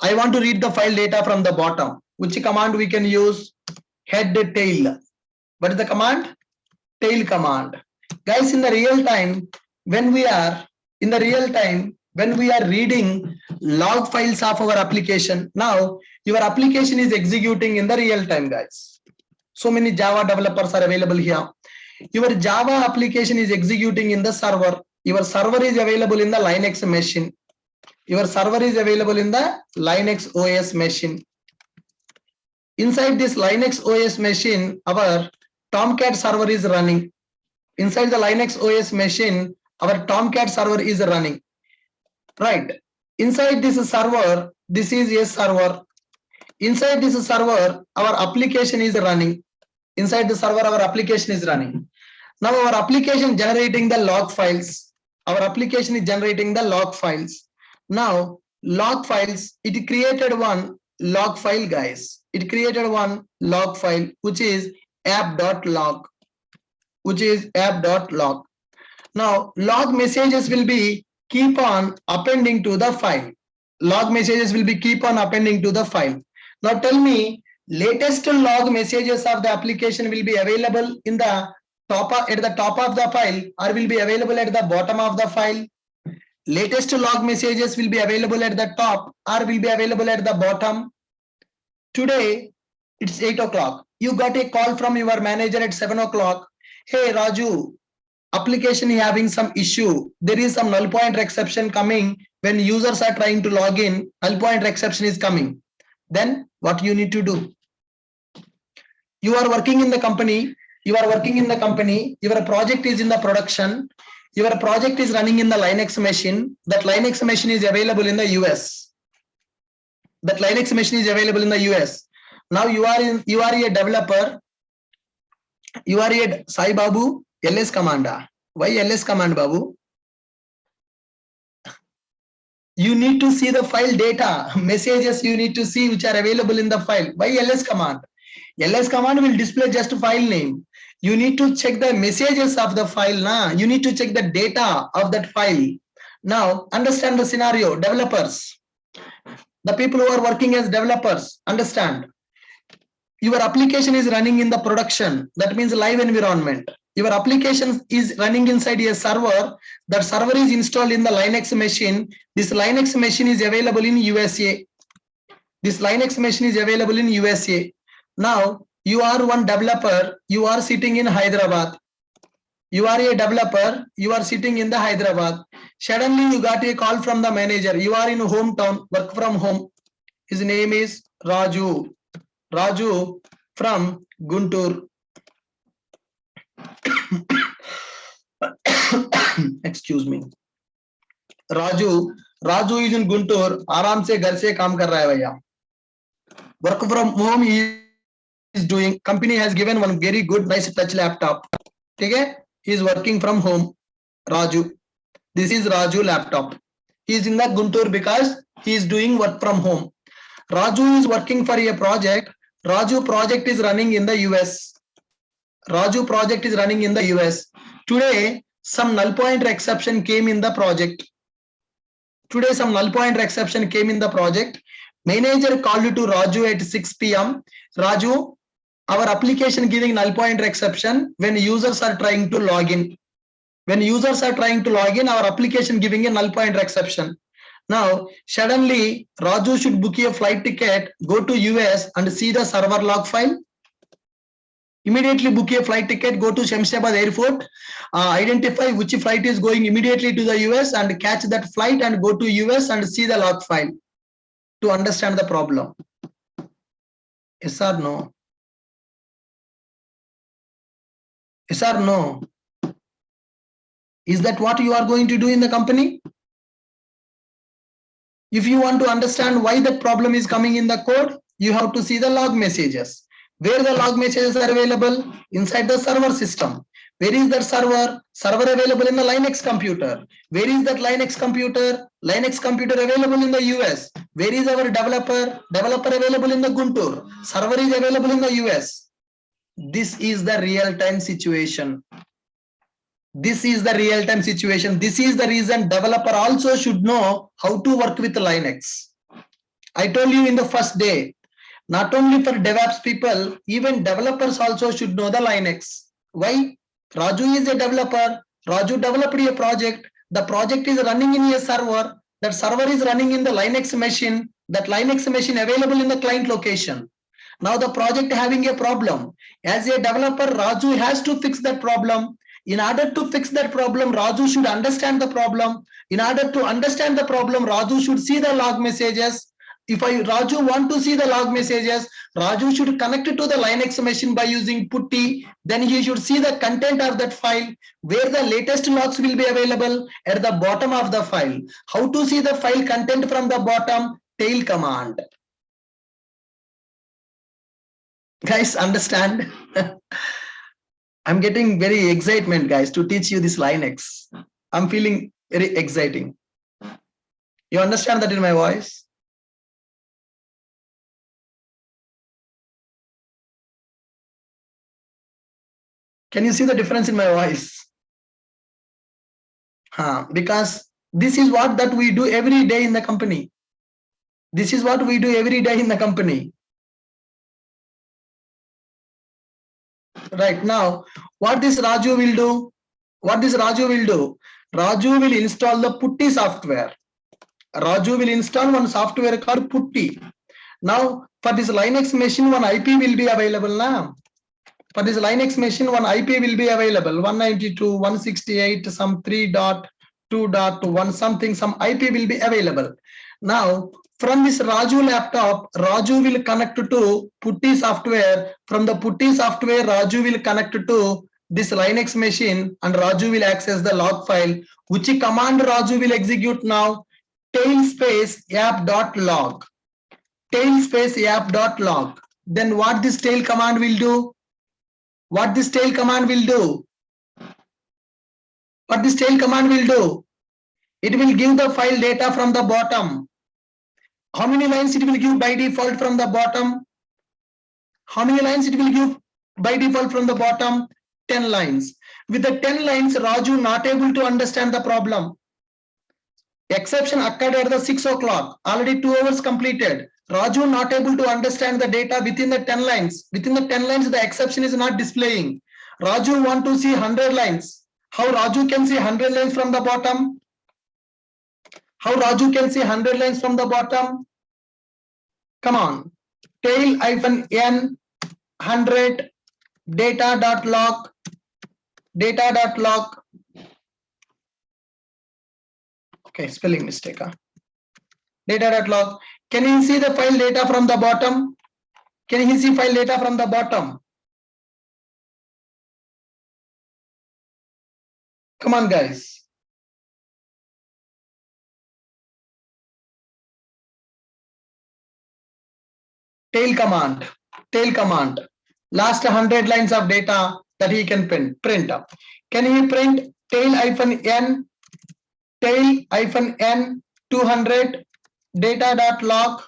I want to read the file data from the bottom. Which command we can use? Head tail. What is the command? Tail command. Guys, in the real time, when we are reading log files of our application, now your application is executing in the real time, guys. So many Java developers are available here. Your Java application is executing in the server. Your server is available in the Linux machine. Your server is available in the Linux OS machine. Inside this Linux OS machine, our Tomcat server is running. Inside the Linux OS machine, our Tomcat server is running. Right. Inside this server, this is a server. Inside this server, our application is running. Inside the server, our application is running. Now our application generating the log files. Our application is generating the log files. Now log files, it created one log file, guys. It created one log file which is app.log. Now log messages will be keep on appending to the file. Log messages will be keep on appending to the file. Now tell me, latest log messages of the application will be available in the top at the top of the file or will be available at the bottom of the file? Latest log messages will be available at the top or will be available at the bottom. Today it's 8 o'clock. You got a call from your manager at 7 o'clock. Hey Raju, application is having some issue. There is some null pointer exception coming when users are trying to log in. Null pointer exception is coming. Then what you need to do? You are working in the company. Your project is in the production. Your project is running in the Linux machine. That Linux machine is available in the US. Now you are a developer. You are a Sai Babu, ls command. Why ls command, Babu? You need to see the file data, messages you need to see which are available in the file. Why ls command? Ls command will display just file name. You need to check the messages of the file. You need to check the data of that file. Now understand the scenario. Developers, the people who are working as developers, understand. Your application is running in the production. That means live environment. Your application is running inside a server. That server is installed in the Linux machine. This Linux machine is available in USA. Now, you are one developer. You are sitting in Hyderabad. You are a developer. You are sitting in the Hyderabad. Suddenly, you got a call from the manager. You are in hometown, work from home. His name is Raju. Raju from Guntur. Excuse me. Raju is in Guntur. आराम से घर से काम कर रहा है भैया. Work from home he is doing. Company has given one very good nice touch laptop. Okay, he is working from home. Raju. This is Raju laptop. He is in the Guntur because he is doing work from home. Raju is working for a project. Raju project is running in the US. Raju project is running in the US. Today, some null pointer exception came in the project. Today, some null pointer exception came in the project. Manager called to Raju at 6 p.m. Raju, our application giving null pointer exception when users are trying to log in. When users are trying to log in, our application giving a null pointer exception. Now, suddenly, Raju should book a flight ticket, go to US and see the server log file. Immediately book a flight ticket, go to Shamshabad airport, identify which flight is going immediately to the US and catch that flight and go to US and see the log file to understand the problem. Yes or no? Yes or no? Is that what you are going to do in the company? If you want to understand why that problem is coming in the code, you have to see the log messages. Where the log messages are available? Inside the server system. Where is that server? Server available in the Linux computer. Where is that Linux computer? Linux computer available in the US. Where is our developer? Developer available in the Guntur. Server is available in the US. This is the real-time situation. This is the real-time situation. This is the reason developer also should know how to work with Linux. I told you in the first day, not only for DevOps people, even developers also should know the Linux. Why? Raju is a developer. Raju developed a project. The project is running in a server. That server is running in the Linux machine. That Linux machine available in the client location. Now the project having a problem. As a developer, Raju has to fix that problem. In order to fix that problem, Raju should understand the problem. In order to understand the problem, Raju should see the log messages. If Raju want to see the log messages, Raju should connect it to the Linux machine by using putty. Then he should see the content of that file, where the latest logs will be available at the bottom of the file. How to see the file content from the bottom? Tail command. Guys, understand? I'm getting very excitement, guys, to teach you this Linux. I'm feeling very exciting. You understand that in my voice? Can you see the difference in my voice? Because this is what that we do every day in the company. This is what we do every day in the company. Right now, what this Raju will do? What this Raju will do? Raju will install the putty software. Raju will install one software called putty. Now, for this Linux machine, one IP will be available now. For this Linux machine, one IP will be available, 192.168, some 3.2.1 something, some IP will be available. Now, from this Raju laptop, Raju will connect to putty software. From the putty software, Raju will connect to this Linux machine and Raju will access the log file. Which command Raju will execute now? Tail space app.log. Tail space app.log. Then what this tail command will do? What this tail command will do? What this tail command will do? It will give the file data from the bottom. How many lines it will give by default from the bottom? How many lines it will give by default from the bottom? 10 lines. With the 10 lines, Raju not able to understand the problem. Exception occurred at the 6 o'clock. Already 2 hours completed. Raju not able to understand the data within the 10 lines. Within the 10 lines, the exception is not displaying. Raju want to see 100 lines. How Raju can see 100 lines from the bottom? How Raju can see 100 lines from the bottom? Come on. Tail -n 100 data.log. Data.log. Okay, spelling mistake. Data.log. Can you see the file data from the bottom? Can he see file data from the bottom? Come on, guys. Tail command. Tail command. Last 100 lines of data that he can print. Can he print tail -n, tail -n 200 data.log,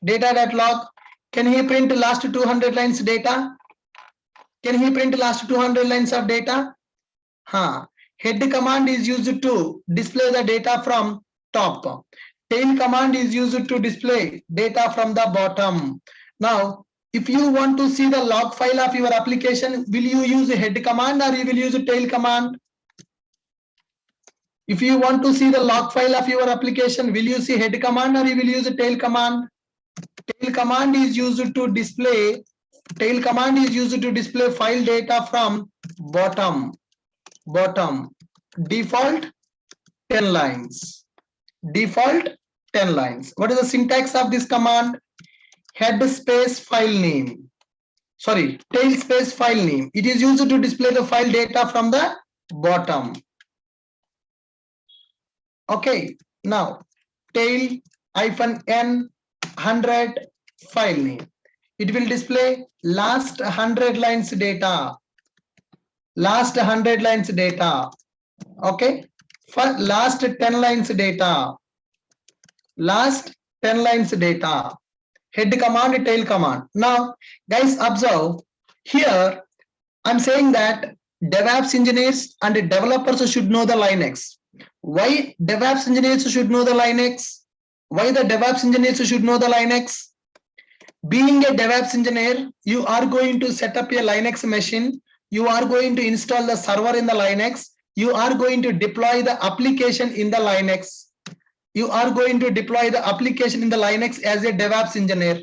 data.log? Can he print last 200 lines data? Can he print last 200 lines of data? Head command is used to display the data from top. Tail command is used to display data from the bottom. Now, if you want to see the log file of your application, will you use a head command or you will use a tail command? If you want to see the log file of your application, will you see head command or you will use a tail command? Tail command is used to display file data from bottom. Default 10 lines. Default 10 lines. What is the syntax of this command? Head space file name. Sorry, tail space file name. It is used to display the file data from the bottom. Okay, now tail -n 100 file name. It will display last 100 lines data. Last 100 lines data. Okay, for last 10 lines data. Last 10 lines data. Head command, tail command. Now, guys, observe here. I'm saying that DevOps engineers and developers should know the Linux. Why DevOps engineers should know the Linux? Why the DevOps engineers should know the Linux? Being a DevOps engineer, you are going to set up a Linux machine. You are going to install the server in the Linux. You are going to deploy the application in the Linux. You are going to deploy the application in the Linux as a DevOps engineer.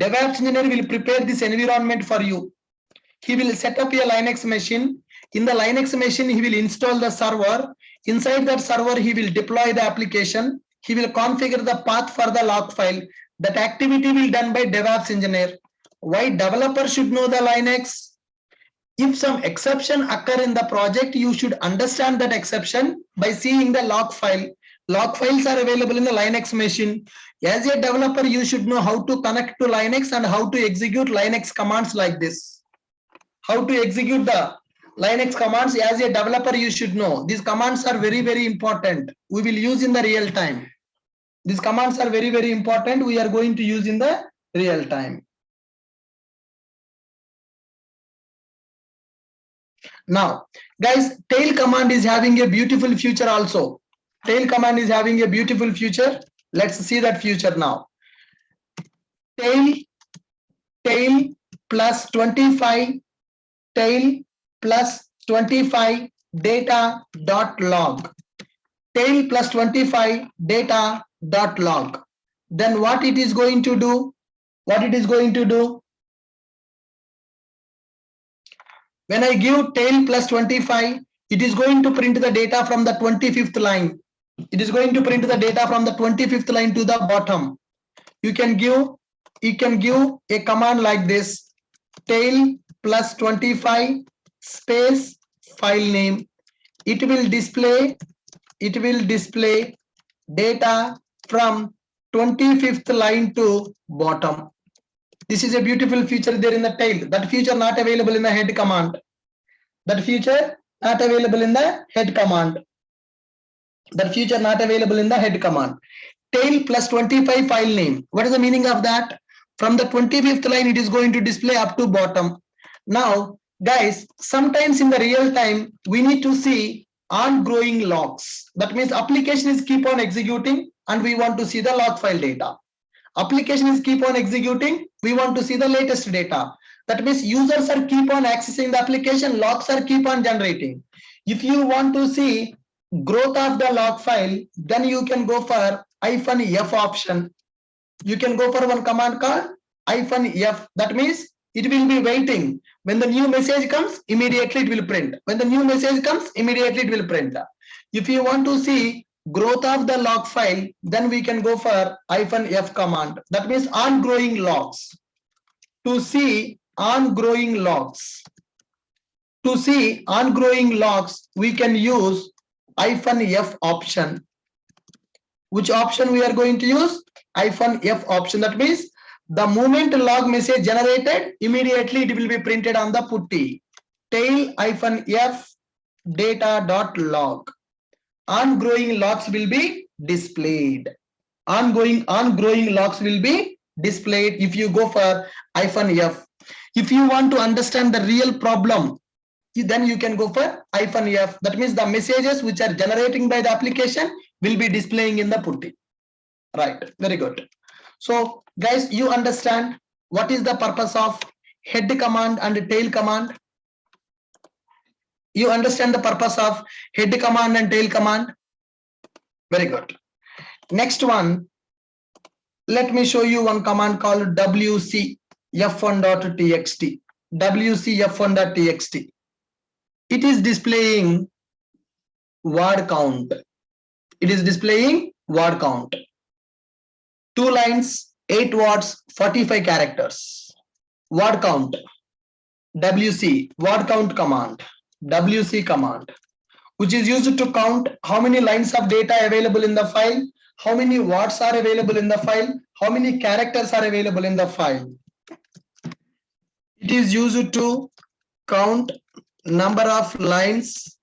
DevOps engineer will prepare this environment for you. He will set up a Linux machine. In the Linux machine, he will install the server. Inside that server, he will deploy the application. He will configure the path for the log file. That activity will be done by DevOps engineer. Why developer should know the Linux? If some exception occur in the project, you should understand that exception by seeing the log file. Log files are available in the Linux machine. As a developer, you should know how to connect to Linux and how to execute Linux commands like this. How to execute the Linux commands as a developer, you should know. These commands are very, very important. We will use in the real time. These commands are very, very important. We are going to use in the real time. Now, guys, tail command is having a beautiful future also. Tail command is having a beautiful future. Let's see that future now. Tail plus 25, tail plus 25 data.log. Tail plus 25 data.log. Then what it is going to do? What it is going to do? When I give tail plus 25, it is going to print the data from the 25th line. It is going to print the data from the 25th line to the bottom. You can give a command like this: tail plus 25 space file name. It will display data from 25th line to bottom. This is a beautiful feature there in the tail. That feature not available in the head command. That feature not available in the head command. That feature not available in the head command. Tail plus 25 file name. What is the meaning of that? From the 25th line, it is going to display up to bottom. Now, guys, sometimes in the real time, we need to see ongoing logs. That means application is keep on executing and we want to see the log file data. Application is keep on executing. We want to see the latest data. That means users are keep on accessing the application. Logs are keep on generating. If you want to see growth of the log file, then you can go for -f option. You can go for one command called -f. That means it will be waiting. When the new message comes, immediately it will print. When the new message comes, immediately it will print. If you want to see growth of the log file, then we can go for -f command. That means on growing logs. To see on growing logs, we can use -f option. Which option we are going to use? -f option. That means the moment log message generated, immediately it will be printed on the putty. Tail -f data.log. Ongoing logs will be displayed. Ongoing logs will be displayed if you go for -f. If you want to understand the real problem, then you can go for -f. That means the messages which are generating by the application will be displaying in the putty. Right, very good. So guys, you understand what is the purpose of head command and tail command? You understand the purpose of head command and tail command? Very good. Next one, let me show you one command called wcf1.txt. wcf1.txt. It is displaying word count. It is displaying word count. 2 lines, 8 words, 45 characters. Word count. WC, word count command. WC command, which is used to count how many lines of data available in the file, how many words are available in the file, how many characters are available in the file. It is used to count number of lines,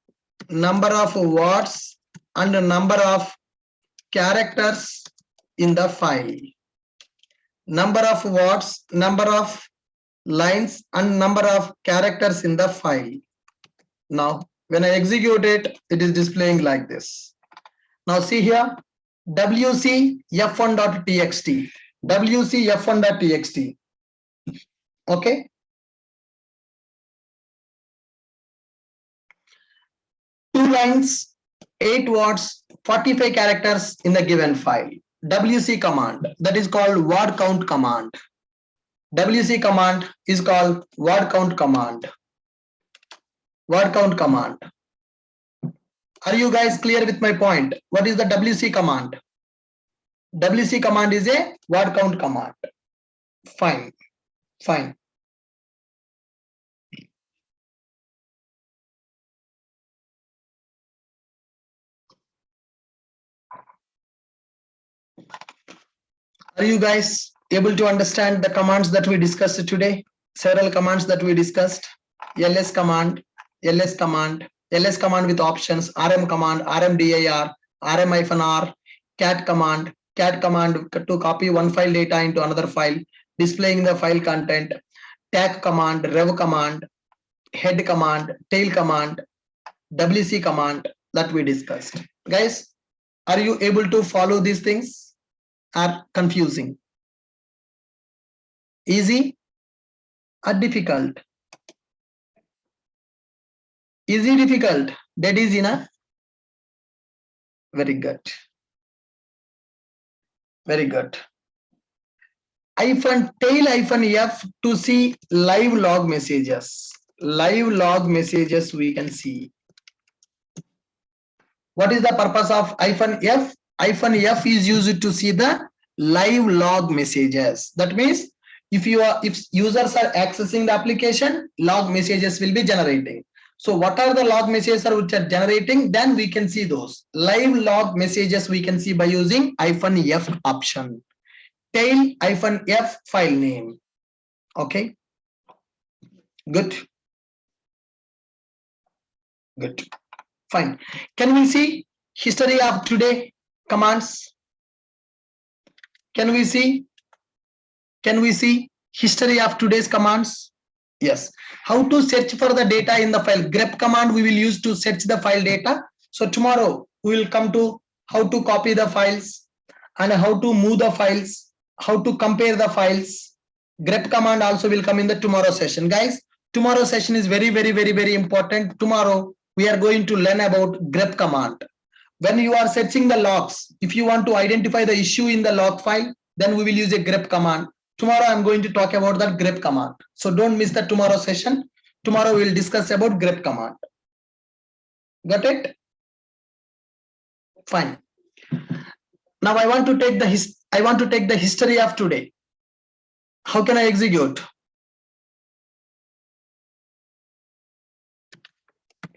number of words, and number of characters in the file. Number of words, number of lines, and number of characters in the file. Now, when I execute it, it is displaying like this. Now see here, wcf1.txt. wcf1.txt. Okay. 2 lines, 8 words, 45 characters in the given file. WC command, that is called word count command. WC command is called word count command. Word count command. Are you guys clear with my point? What is the WC command? WC command is a word count command. Fine. Fine. Are you guys able to understand the commands that we discussed today? Several commands that we discussed. ls command, ls command, ls command with options, rm command, rmdir, rm-r, cat command to copy one file data into another file, displaying the file content, tag command, rev command, head command, tail command, wc command that we discussed. Guys, are you able to follow these things? Are confusing? Easy or difficult? Easy, difficult? That is enough. Very good. Very good. Tail-f to see live log messages. Live log messages we can see. What is the purpose of -f? -f is used to see the live log messages. That means if users are accessing the application, log messages will be generating. So what are the log messages which are generating? Then we can see those live log messages we can see by using -f option. Tail-f file name. Okay. Good. Good. Fine. Can we see history of today commands? Can we see history of today's commands? Yes. How to search for the data in the file? grep command we will use to search the file data. So tomorrow we will come to how to copy the files and how to move the files, how to compare the files. grep command also will come in the tomorrow session. Guys, tomorrow session is very, very, very, very important. Tomorrow we are going to learn about grep command. When you are searching the logs, if you want to identify the issue in the log file, then we will use a grep command. Tomorrow I'm going to talk about that grep command. So don't miss the tomorrow session. Tomorrow we will discuss about grep command. Got it? Fine. Now I want to take the history of today. How can I execute?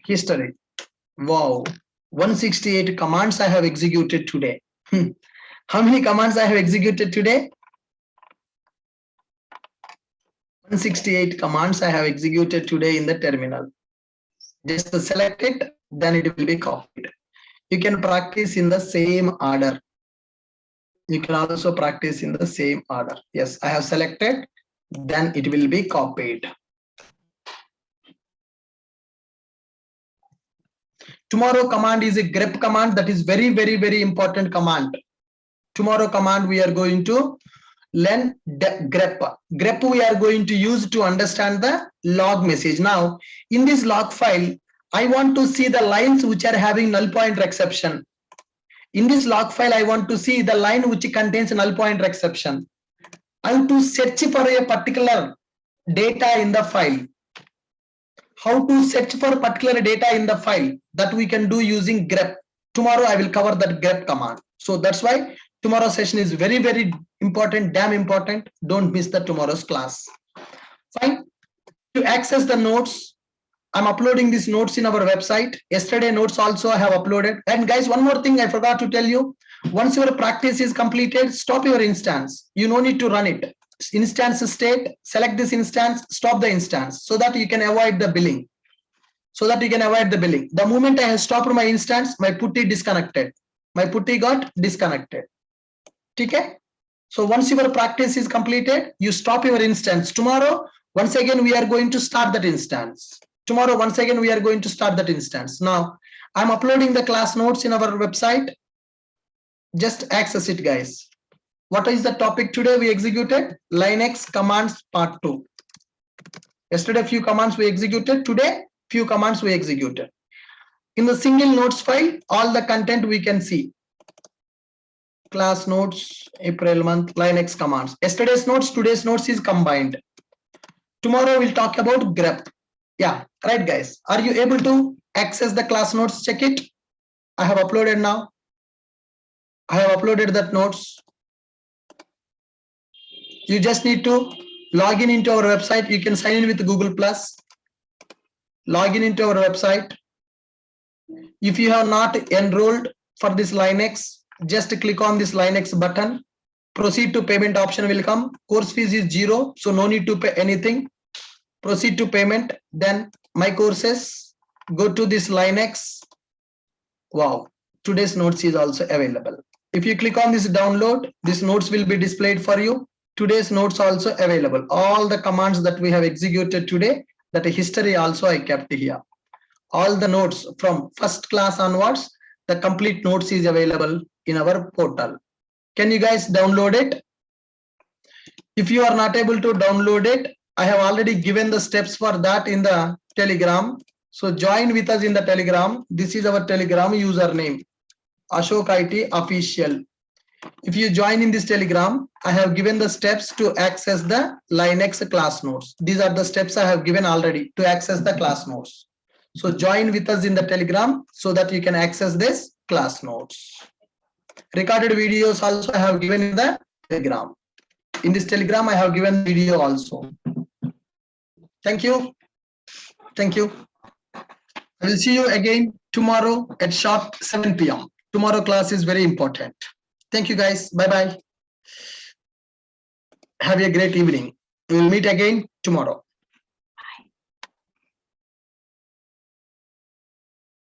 History. Wow, 168 commands I have executed today. How many commands I have executed today? 168 commands I have executed today in the terminal. Just select it, then it will be copied. You can practice in the same order. You can also practice in the same order. Yes, I have selected, then it will be copied. Tomorrow command is a grep command. That is very, very, very important command. Tomorrow command we are going to learn grep. Grep we are going to use to understand the log message. Now, in this log file, I want to see the lines which are having null pointer exception. In this log file, I want to see the line which contains null pointer exception. I want to search for a particular data in the file. How to search for particular data in the file, that we can do using grep. Tomorrow I will cover that grep command. So that's why tomorrow's session is very, very important, damn important. Don't miss the tomorrow's class. Fine. To access the notes, I'm uploading these notes in our website. Yesterday notes also I have uploaded. And guys, one more thing I forgot to tell you. Once your practice is completed, stop your instance. You no need to run it. Instance state, select this instance, stop the instance, so that you can avoid the billing. The moment I have stopped my instance, my putty disconnected. My putty got disconnected. Okay? So once your practice is completed, you stop your instance. Tomorrow, once again, we are going to start that instance. Now, I'm uploading the class notes in our website. Just access it, guys. What is the topic today we executed? Linux commands part 2. Yesterday, few commands we executed. Today, few commands we executed. In the single notes file, all the content we can see. Class notes, April month, Linux commands. Yesterday's notes, today's notes is combined. Tomorrow we'll talk about grep. Yeah, right, guys. Are you able to access the class notes? Check it. I have uploaded now. I have uploaded that notes. You just need to log in into our website. You can sign in with Google Plus. Log in into our website. If you have not enrolled for this Linux, just click on this Linux button. Proceed to payment option will come. Course fees is 0, so no need to pay anything. Proceed to payment. Then my courses. Go to this Linux. Wow, today's notes is also available. If you click on this download, this notes will be displayed for you. Today's notes also available. All the commands that we have executed today, that history also I kept here. All the notes from first class onwards, the complete notes is available in our portal. Can you guys download it? If you are not able to download it, I have already given the steps for that in the Telegram. So join with us in the Telegram. This is our Telegram username, Ashok IT official. If you join in this Telegram, I have given the steps to access the Linux class notes. These are the steps I have given already to access the class notes. So join with us in the Telegram so that you can access this class notes. Recorded videos also I have given in the Telegram. In this Telegram, I have given video also. Thank you. Thank you. I will see you again tomorrow at sharp 7 p.m. Tomorrow class is very important. Thank you, guys. Bye-bye. Have a great evening. We will meet again tomorrow.